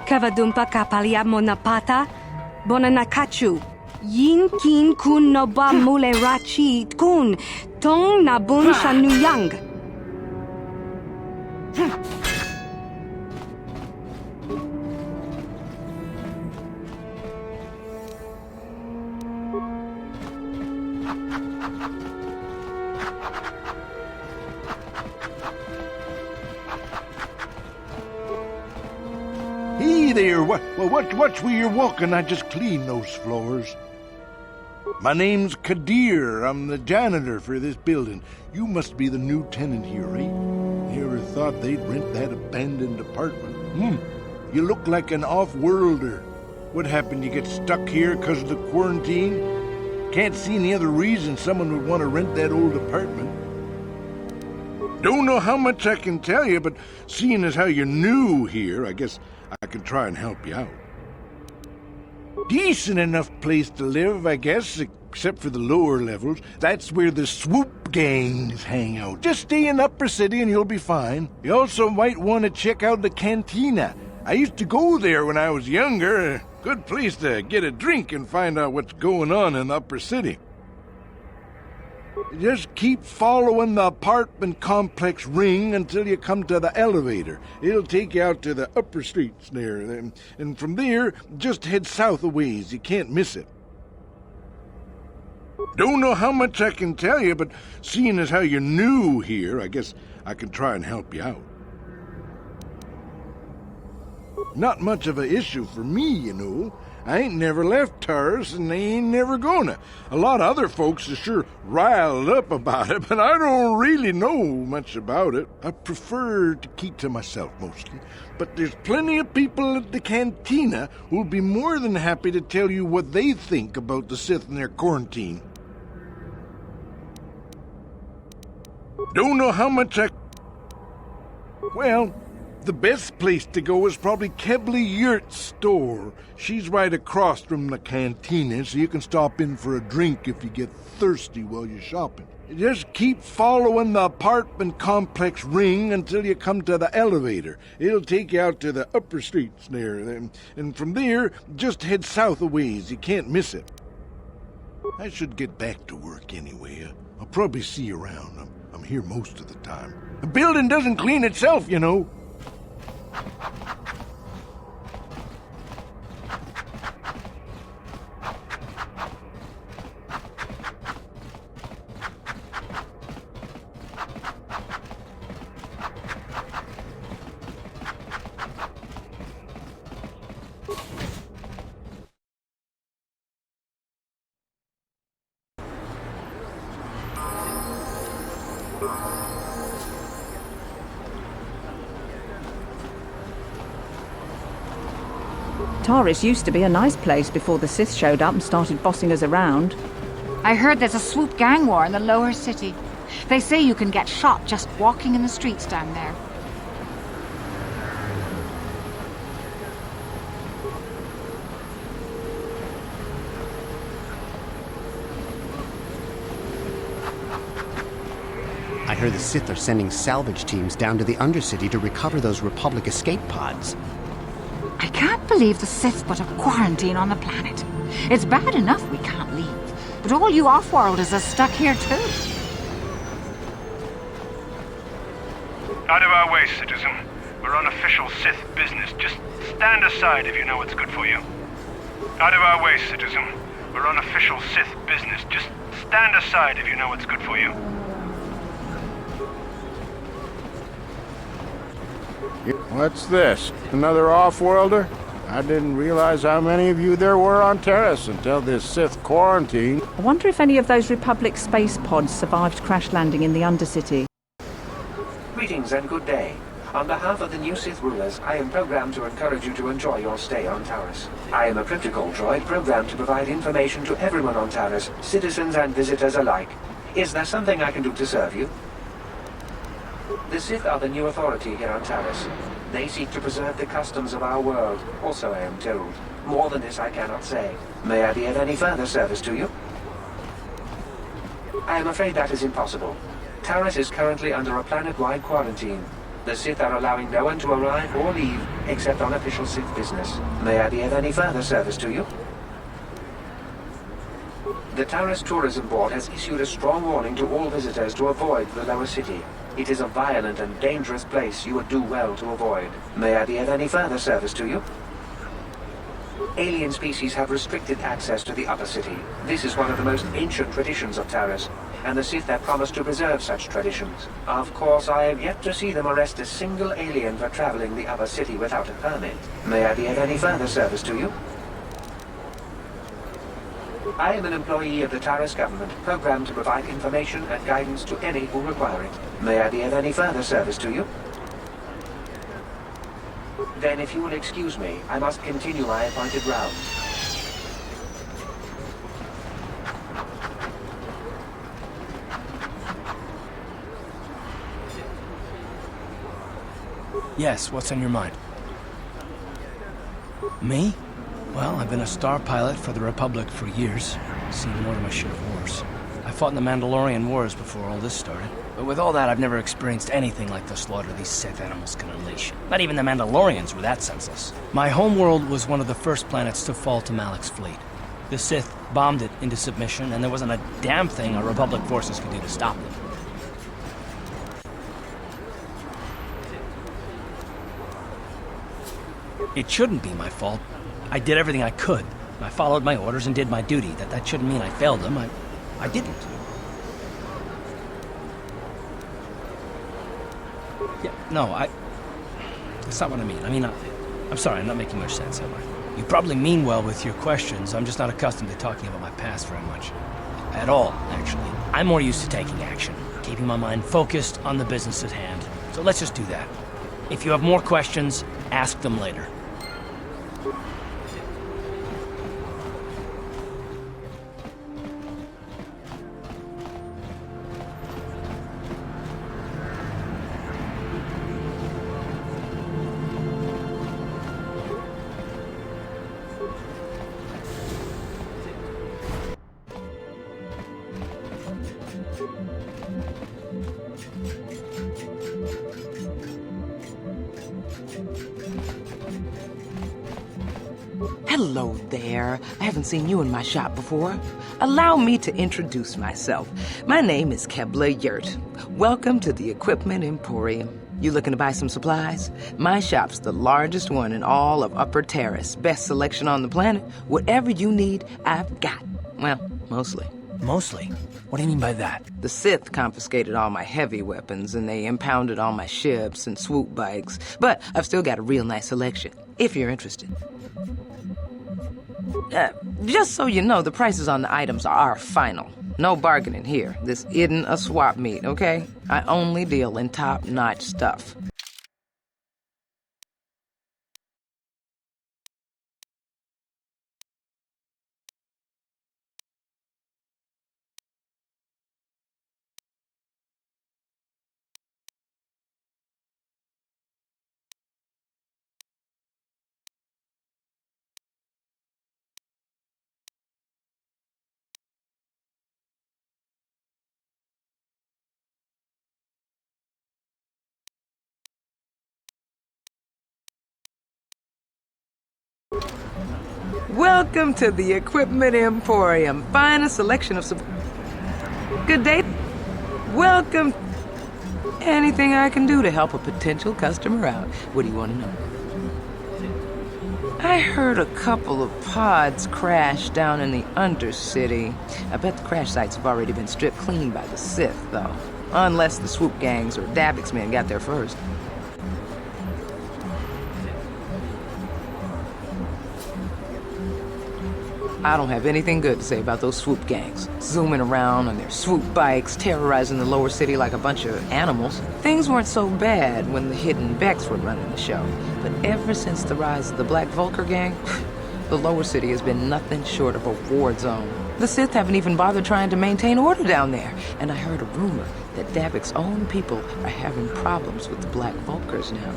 Kavadumpa kapalia monapata, bonanakachu. Yin kin kun no ba mule rachi kun, tong nabun shanuyang. Hey there, watch where you're walking. I just cleaned those floors. My name's Kadir. I'm the janitor for this building. You must be the new tenant here, right? Never thought they'd rent that abandoned apartment. You look like an off-worlder. What happened? You get stuck here because of the quarantine? Can't see any other reason someone would want to rent that old apartment. Don't know how much I can tell you, but seeing as how you're new here, I guess I can try and help you out. Decent enough place to live, I guess, except for the lower levels. That's where the swoop gangs hang out. Just stay in Upper City and you'll be fine. You also might want to check out the cantina. I used to go there when I was younger. Good place to get a drink and find out what's going on in the Upper City. Just keep following the apartment complex ring until you come to the elevator. It'll take you out to the upper streets there. And from there, just head south a ways. You can't miss it. Don't know how much I can tell you, but seeing as how you're new here, I guess I can try and help you out. Not much of an issue for me, you know. I ain't never left Taurus, and they ain't never gonna. A lot of other folks are sure riled up about it, but I don't really know much about it. I prefer to keep to myself mostly. But there's plenty of people at the cantina who'll be more than happy to tell you what they think about the Sith and their quarantine. Don't know how much I... Well, the best place to go is probably Kebley Yurt's store. She's right across from the cantina, so you can stop in for a drink if you get thirsty while you're shopping. Just keep following the apartment complex ring until you come to the elevator. It'll take you out to the upper streets there. And from there, just head south a ways. You can't miss it. I should get back to work anyway. I'll probably see you around. I'm here most of the time. The building doesn't clean itself, you know. Taris used to be a nice place before the Sith showed up and started bossing us around. I heard there's a swoop gang war in the lower city. They say you can get shot just walking in the streets down there. I heard the Sith are sending salvage teams down to the Undercity to recover those Republic escape pods. I can't believe the Sith put a quarantine on the planet. It's bad enough we can't leave, but all you off-worlders are stuck here too. Out of our way, citizen. We're on official Sith business. Just stand aside if you know what's good for you. Out of our way, citizen. We're on official Sith business. Just stand aside if you know what's good for you. What's this? Another off-worlder? I didn't realize how many of you there were on Terrace until this Sith quarantine. I wonder if any of those Republic space pods survived crash landing in the Undercity. Greetings and good day. On behalf of the new Sith rulers, I am programmed to encourage you to enjoy your stay on Taris. I am a protocol droid programmed to provide information to everyone on Taris, citizens and visitors alike. Is there something I can do to serve you? The Sith are the new authority here on Taris. They seek to preserve the customs of our world, also I am told. More than this I cannot say. May I be of any further service to you? I am afraid that is impossible. Taris is currently under a planet-wide quarantine. The Sith are allowing no one to arrive or leave, except on official Sith business. May I be of any further service to you? The Taris Tourism Board has issued a strong warning to all visitors to avoid the lower city. It is a violent and dangerous place you would do well to avoid. May I be of any further service to you? Alien species have restricted access to the upper city. This is one of the most ancient traditions of Taris, and the Sith have promised to preserve such traditions. Of course, I have yet to see them arrest a single alien for traveling the upper city without a permit. May I be of any further service to you? I am an employee of the Taris government, programmed to provide information and guidance to any who require it. May I be of any further service to you? Then, if you will excuse me, I must continue my appointed route. Yes, what's on your mind? Me? Well, I've been a star pilot for the Republic for years. Seen more than my share of wars. I fought in the Mandalorian Wars before all this started. But with all that, I've never experienced anything like the slaughter these Sith animals can unleash. Not even the Mandalorians were that senseless. My homeworld was one of the first planets to fall to Malak's fleet. The Sith bombed it into submission, and there wasn't a damn thing our Republic forces could do to stop them. It shouldn't be my fault. I did everything I could. I followed my orders and did my duty. That shouldn't mean I failed them. I didn't. Yeah, no, that's not what I mean. I mean, I'm sorry, I'm not making much sense, am I? You probably mean well with your questions. I'm just not accustomed to talking about my past very much. At all, actually. I'm more used to taking action, keeping my mind focused on the business at hand. So let's just do that. If you have more questions, ask them later. Hello there. I haven't seen you in my shop before. Allow me to introduce myself. My name is Kebla Yurt. Welcome to the Equipment Emporium. You looking to buy some supplies? My shop's the largest one in all of Upper Terrace. Best selection on the planet. Whatever you need, I've got. Well, mostly. Mostly? What do you mean by that? The Sith confiscated all my heavy weapons, and they impounded all my ships and swoop bikes. But I've still got a real nice selection, if you're interested. Just so you know, the prices on the items are final. No bargaining here. This isn't a swap meet, okay? I only deal in top-notch stuff. Welcome to the Equipment Emporium. Finest selection of Good day. Welcome. Anything I can do to help a potential customer out. What do you want to know? I heard a couple of pods crash down in the Undercity. I bet the crash sites have already been stripped clean by the Sith, though. Unless the swoop gangs or Vfxone got there first. I don't have anything good to say about those swoop gangs. Zooming around on their swoop bikes, terrorizing the lower city like a bunch of animals. Things weren't so bad when the hidden Vex were running the show. But ever since the rise of the Black Vulcar gang, the lower city has been nothing short of a war zone. The Sith haven't even bothered trying to maintain order down there. And I heard a rumor that Vfxone people are having problems with the Black Vulcars now.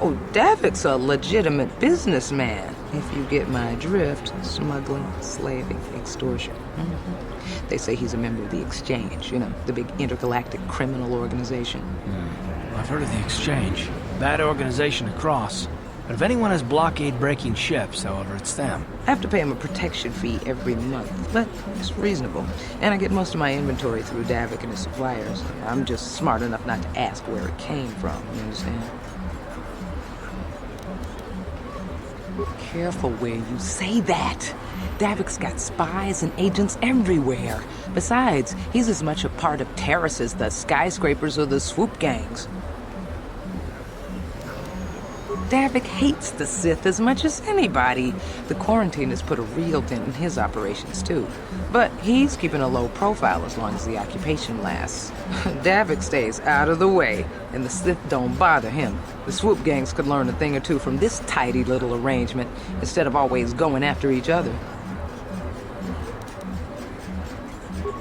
Oh, Davic's a legitimate businessman, if you get my drift. Smuggling, slaving, extortion. They say he's a member of the Exchange, you know, the big intergalactic criminal organization. I've heard of the Exchange. Bad organization across. But if anyone has blockade-breaking ships, however, it's them. I have to pay him a protection fee every month, but it's reasonable. And I get most of my inventory through Davic and his suppliers. I'm just smart enough not to ask where it came from, you understand? Careful where you say that. Davic's got spies and agents everywhere. Besides, he's as much a part of Terrace as the skyscrapers or the swoop gangs. Davic hates the Sith as much as anybody. The quarantine has put a real dent in his operations, too. But he's keeping a low profile as long as the occupation lasts. Davic stays out of the way, and the Sith don't bother him. The swoop gangs could learn a thing or two from this tidy little arrangement, instead of always going after each other.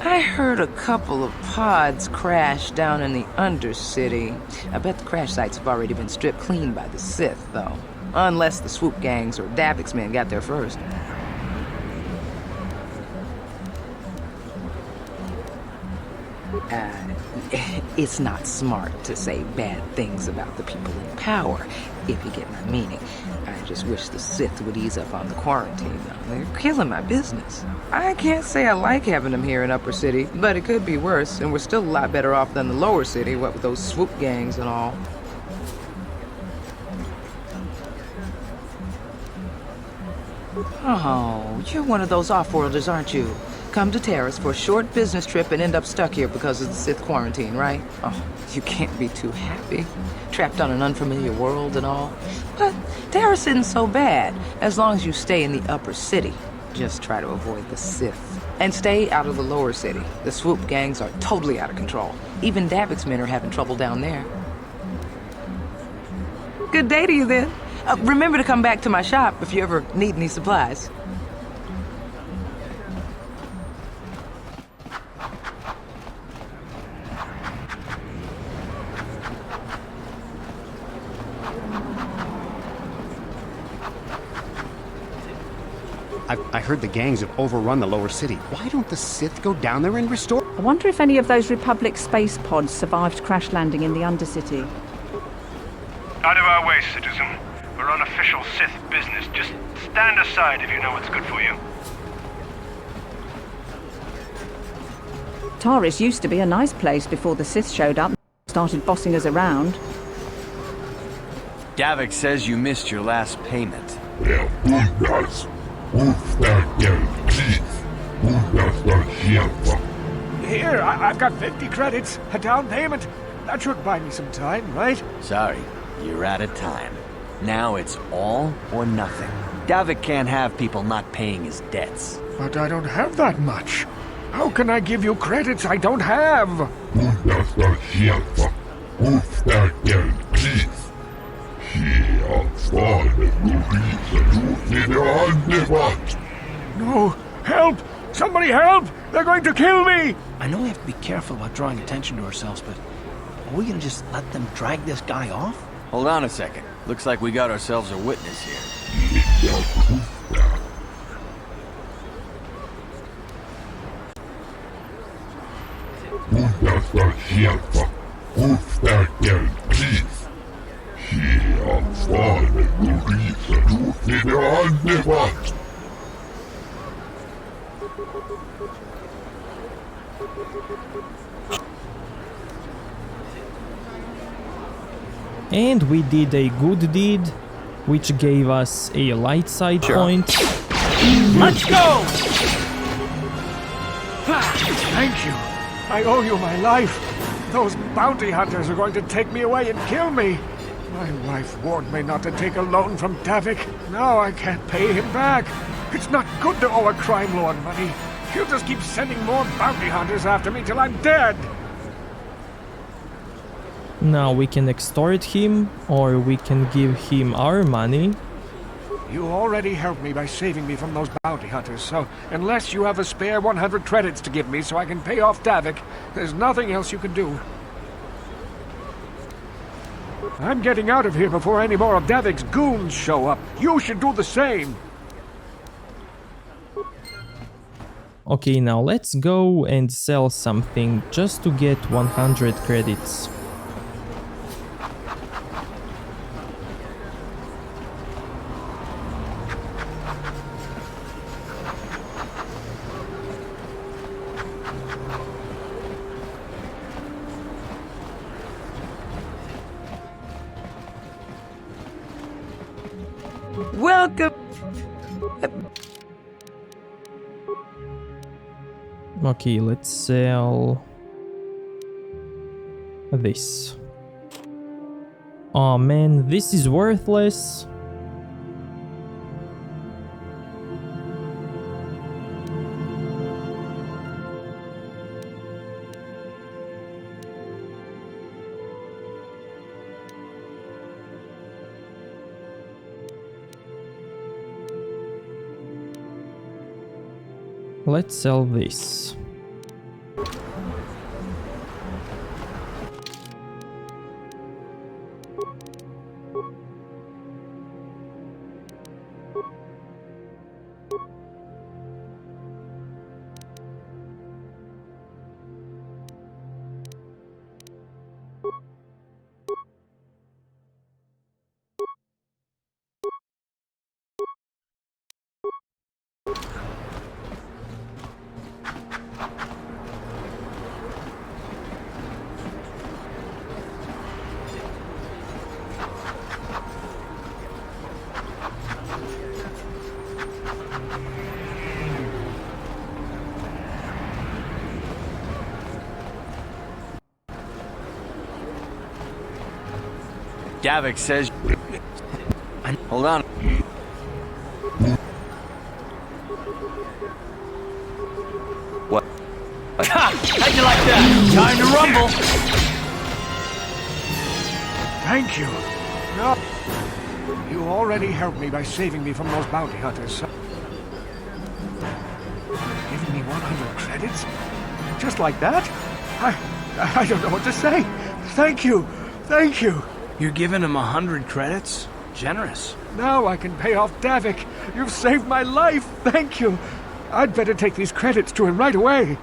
I heard a couple of pods crash down in the Undercity. I bet the crash sites have already been stripped clean by the Sith, though. Unless the swoop gangs or Vfxone got there first. It's not smart to say bad things about the people in power, if you get my meaning. I just wish the Sith would ease up on the quarantine, though. They're killing my business. I can't say I like having them here in Upper City, but it could be worse, and we're still a lot better off than the Lower City, what with those swoop gangs and all. Oh, you're one of those off-worlders, aren't you? Come to Terrace for a short business trip and end up stuck here because of the Sith quarantine, right? Oh, you can't be too happy. Trapped on an unfamiliar world and all. But Terrace isn't so bad, as long as you stay in the Upper City. Just try to avoid the Sith. And stay out of the Lower City. The swoop gangs are totally out of control. Even Davic's men are having trouble down there. Good day to you, then. Remember to come back to my shop if you ever need any supplies. I heard the gangs have overrun the lower city. Why don't the Sith go down there and restore? I wonder if any of those Republic space pods survived crash landing in the Undercity. Out of our way, citizen. We're on official Sith business. Just stand aside if you know what's good for you. Taris used to be a nice place before the Sith showed up and started bossing us around. Davic says you missed your last payment. Here, I've got 50 credits, a down payment. That should buy me some time, right? Sorry, you're out of time. Now it's all or nothing. Davic can't have people not paying his debts. But I don't have that much. How can I give you credits I don't have? No! Help! Somebody help! They're going to kill me! I know we have to be careful about drawing attention to ourselves, but are we gonna just let them drag this guy off? Hold on a second. Looks like we got ourselves a witness here. And we did a good deed, which gave us a light side point. Let's go! Thank you. I owe you my life. Those bounty hunters are going to take me away and kill me. My wife warned me not to take a loan from Davik. Now I can't pay him back. It's not good to owe a crime lord money. He'll just keep sending more bounty hunters after me till I'm dead. Now we can extort him, or we can give him our money. You already helped me by saving me from those bounty hunters, so unless you have a spare 100 credits to give me so I can pay off Davik, there's nothing else you can do. I'm getting out of here before any more of Davik's goons show up. You should do the same. Okay, now let's go and sell something just to get 100 credits. Welcome. Okay, let's sell this. Oh man, this is worthless. Let's sell this. Davik says... Hold on. What? Ha! How'd you like that? Time to rumble! Thank you. No. You already helped me by saving me from those bounty hunters. Giving me 100 credits? Just like that? I don't know what to say. Thank you. Thank you. You're giving him 100 credits? Generous. Now I can pay off Davik. You've saved my life. Thank you. I'd better take these credits to him right away.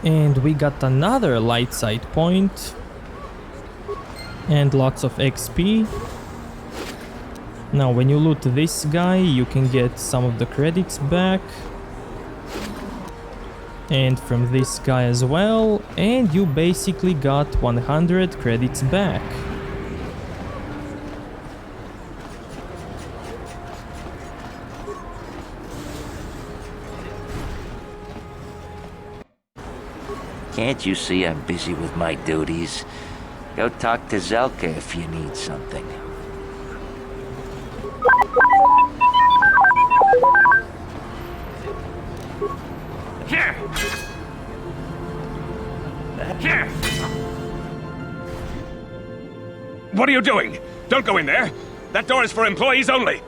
And we got another light side point. And lots of XP. Now when you loot this guy, you can get some of the credits back. And from this guy as well, and you basically got 100 credits back. Can't you see I'm busy with my duties? Go talk to Zelka if you need something. What are you doing? Don't go in there! That door is for employees only!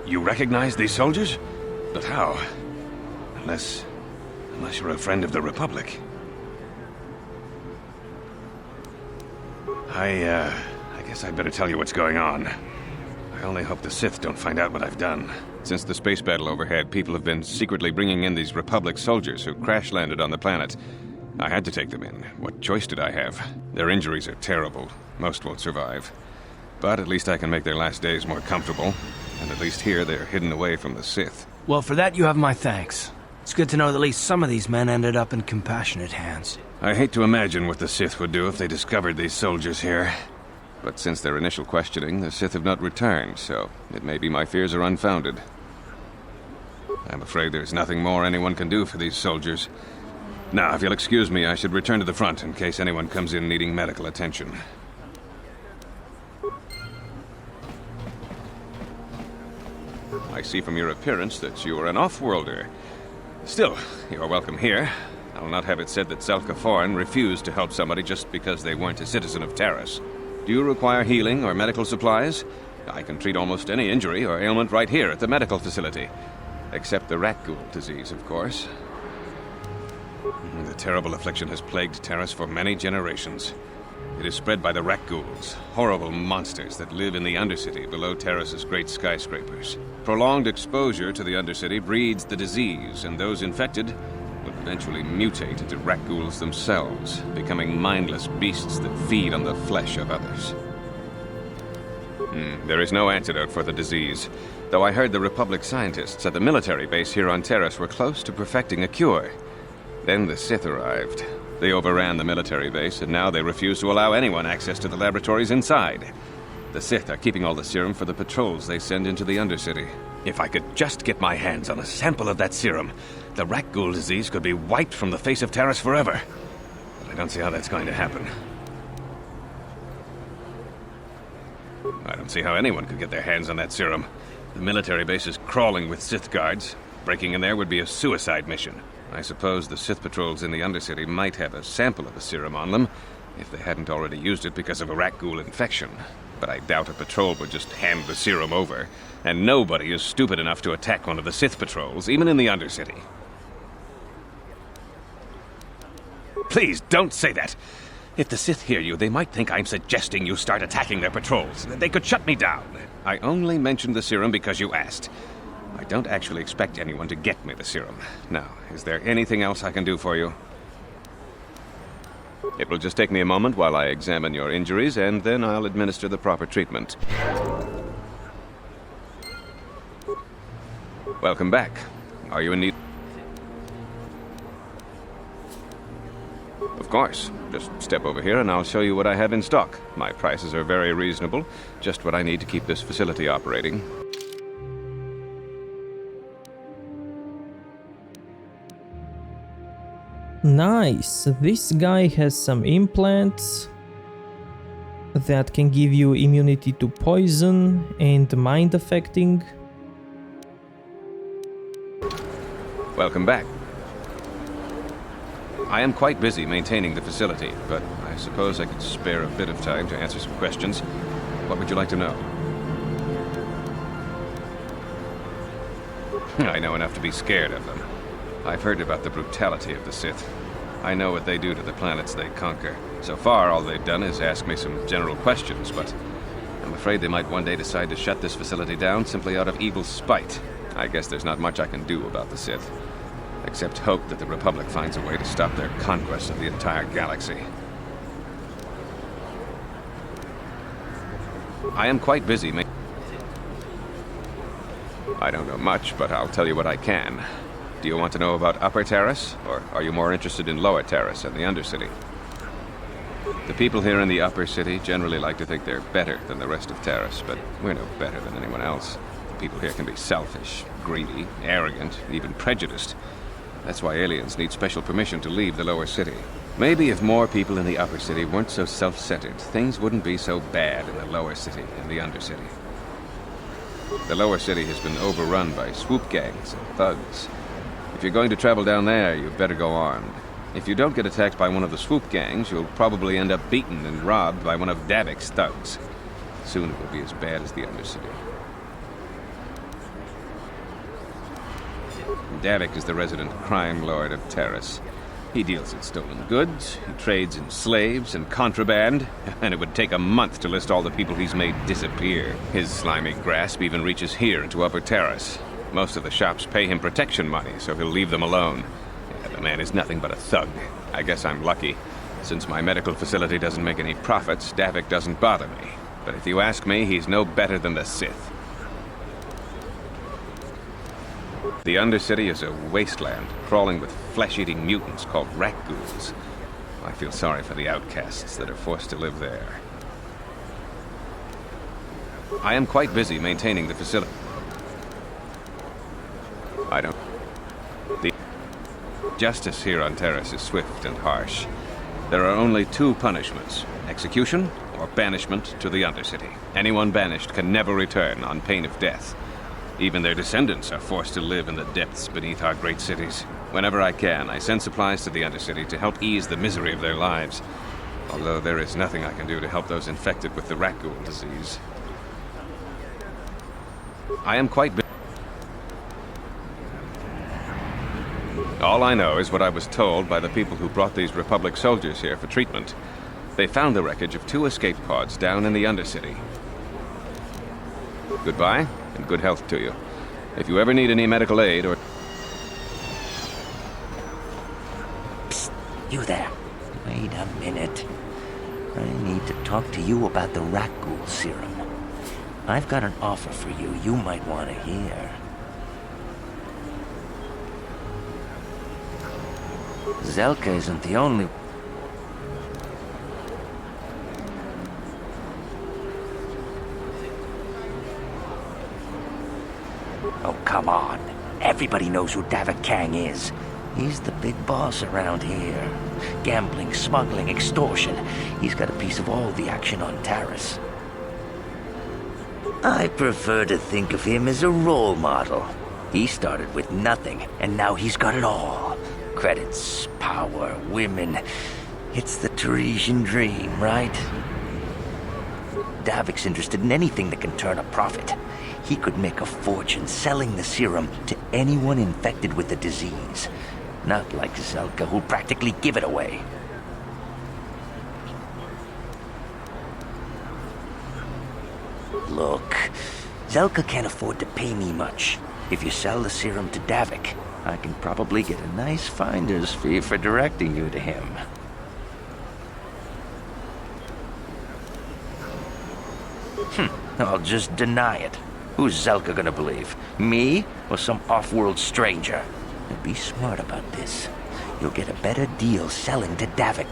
You recognize these soldiers? But how? Unless you're a friend of the Republic. I guess I'd better tell you what's going on. I only hope the Sith don't find out what I've done. Since the space battle overhead, people have been secretly bringing in these Republic soldiers who crash-landed on the planet. I had to take them in. What choice did I have? Their injuries are terrible. Most won't survive. But at least I can make their last days more comfortable. And at least here they're hidden away from the Sith. Well, for that you have my thanks. It's good to know that at least some of these men ended up in compassionate hands. I hate to imagine what the Sith would do if they discovered these soldiers here. But since their initial questioning, the Sith have not returned, so it may be my fears are unfounded. I'm afraid there's nothing more anyone can do for these soldiers. Now, if you'll excuse me, I should return to the front in case anyone comes in needing medical attention. I see from your appearance that you are an off-worlder. Still, you are welcome here. I'll not have it said that Zelka Foreign refused to help somebody just because they weren't a citizen of Taris. Do you require healing or medical supplies? I can treat almost any injury or ailment right here at the medical facility. Except the rat ghoul disease, of course. The terrible affliction has plagued Taris for many generations. It is spread by the rat ghouls, horrible monsters that live in the Undercity below Taris's great skyscrapers. Prolonged exposure to the Undercity breeds the disease, and those infected will eventually mutate into rat ghouls themselves, becoming mindless beasts that feed on the flesh of others. There is no antidote for the disease, though I heard the Republic scientists at the military base here on Taris were close to perfecting a cure. Then the Sith arrived. They overran the military base, and now they refuse to allow anyone access to the laboratories inside. The Sith are keeping all the serum for the patrols they send into the Undercity. If I could just get my hands on a sample of that serum, the rat ghoul disease could be wiped from the face of Taris forever. But I don't see how that's going to happen. I don't see how anyone could get their hands on that serum. The military base is crawling with Sith guards. Breaking in there would be a suicide mission. I suppose the Sith patrols in the Undercity might have a sample of the serum on them, if they hadn't already used it because of a rat ghoul infection. But I doubt a patrol would just hand the serum over, and nobody is stupid enough to attack one of the Sith patrols, even in the Undercity. Please, don't say that! If the Sith hear you, they might think I'm suggesting you start attacking their patrols. They could shut me down. I only mentioned the serum because you asked. I don't actually expect anyone to get me the serum. Now, is there anything else I can do for you? It will just take me a moment while I examine your injuries, and then I'll administer the proper treatment. Welcome back. Are you in need? Of course. Just step over here and I'll show you what I have in stock. My prices are very reasonable. Just what I need to keep this facility operating. Nice. This guy has some implants that can give you immunity to poison and mind affecting. Welcome back. I am quite busy maintaining the facility, but I suppose I could spare a bit of time to answer some questions. What would you like to know? I know enough to be scared of them. I've heard about the brutality of the Sith. I know what they do to the planets they conquer. So far, all they've done is ask me some general questions, but I'm afraid they might one day decide to shut this facility down simply out of evil spite. I guess there's not much I can do about the Sith, except hope that the Republic finds a way to stop their conquest of the entire galaxy. I am quite busy. I don't know much, but I'll tell you what I can. Do you want to know about Upper Taris, or are you more interested in Lower Taris and the Undercity? The people here in the Upper City generally like to think they're better than the rest of Taris, but we're no better than anyone else. The people here can be selfish, greedy, arrogant, even prejudiced. That's why aliens need special permission to leave the Lower City. Maybe if more people in the Upper City weren't so self-centered, things wouldn't be so bad in the Lower City and the Undercity. The Lower City has been overrun by swoop gangs and thugs. If you're going to travel down there, you'd better go armed. If you don't get attacked by one of the swoop gangs, you'll probably end up beaten and robbed by one of Davic's thugs. Soon it will be as bad as the Undercity. Davic is the resident crime lord of Terrace. He deals in stolen goods, he trades in slaves and contraband, and it would take a month to list all the people he's made disappear. His slimy grasp even reaches here into Upper Terrace. Most of the shops pay him protection money, so he'll leave them alone. Yeah, the man is nothing but a thug. I guess I'm lucky. Since my medical facility doesn't make any profits, Davic doesn't bother me. But if you ask me, he's no better than the Sith. The Undercity is a wasteland, crawling with flesh-eating mutants called rat ghouls. I feel sorry for the outcasts that are forced to live there. I am quite busy maintaining the facility. The justice here on Terrace is swift and harsh. There are only two punishments: execution or banishment to the Undercity. Anyone banished can never return on pain of death. Even their descendants are forced to live in the depths beneath our great cities. Whenever I can, I send supplies to the Undercity to help ease the misery of their lives. Although there is nothing I can do to help those infected with the rat ghoul disease. I am quite busy. All I know is what I was told by the people who brought these Republic soldiers here for treatment. They found the wreckage of 2 escape pods down in the Undercity. Goodbye, and good health to you. If you ever need any medical aid or... Psst, you there. Wait a minute. I need to talk to you about the rat ghoul serum. I've got an offer for you might want to hear. Zelka isn't the only... Oh, come on. Everybody knows who Davik Kang is. He's the big boss around here. Gambling, smuggling, extortion. He's got a piece of all the action on Terrace. I prefer to think of him as a role model. He started with nothing, and now he's got it all. Credits, power, women. It's the Teresian dream, right? Davik's interested in anything that can turn a profit. He could make a fortune selling the serum to anyone infected with the disease. Not like Zelka, who'll practically give it away. Look, Zelka can't afford to pay me much. If you sell the serum to Davik, I can probably get a nice finder's fee for directing you to him. I'll just deny it. Who's Zelka gonna believe? Me or some off-world stranger? And be smart about this. You'll get a better deal selling to Davik.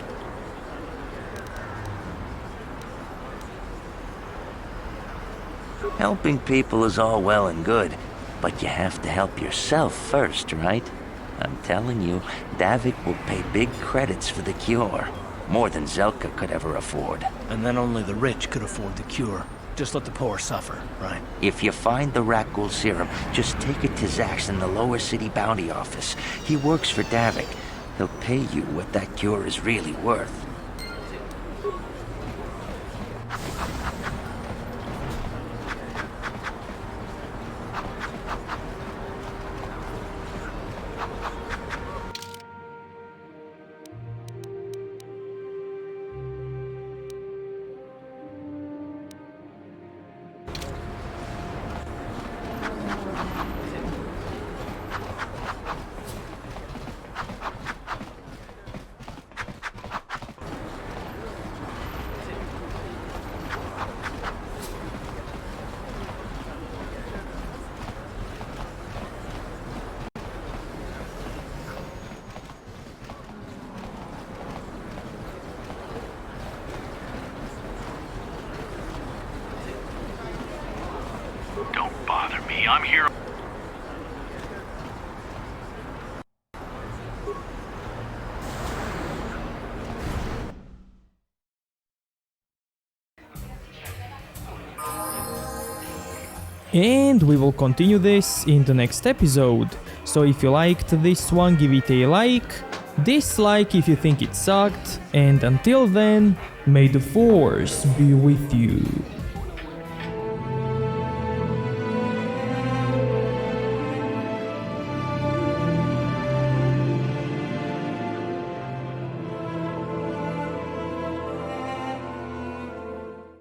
Helping people is all well and good, but you have to help yourself first, right? I'm telling you, Davik will pay big credits for the cure. More than Zelka could ever afford. And then only the rich could afford the cure. Just let the poor suffer, right? If you find the rat ghoul serum, just take it to Zax in the lower city bounty office. He works for Davik. He'll pay you what that cure is really worth. Don't bother me. I'm here. And we will continue this in the next episode. So if you liked this one, give it a like, dislike if you think it sucked, and until then, may the Force be with you.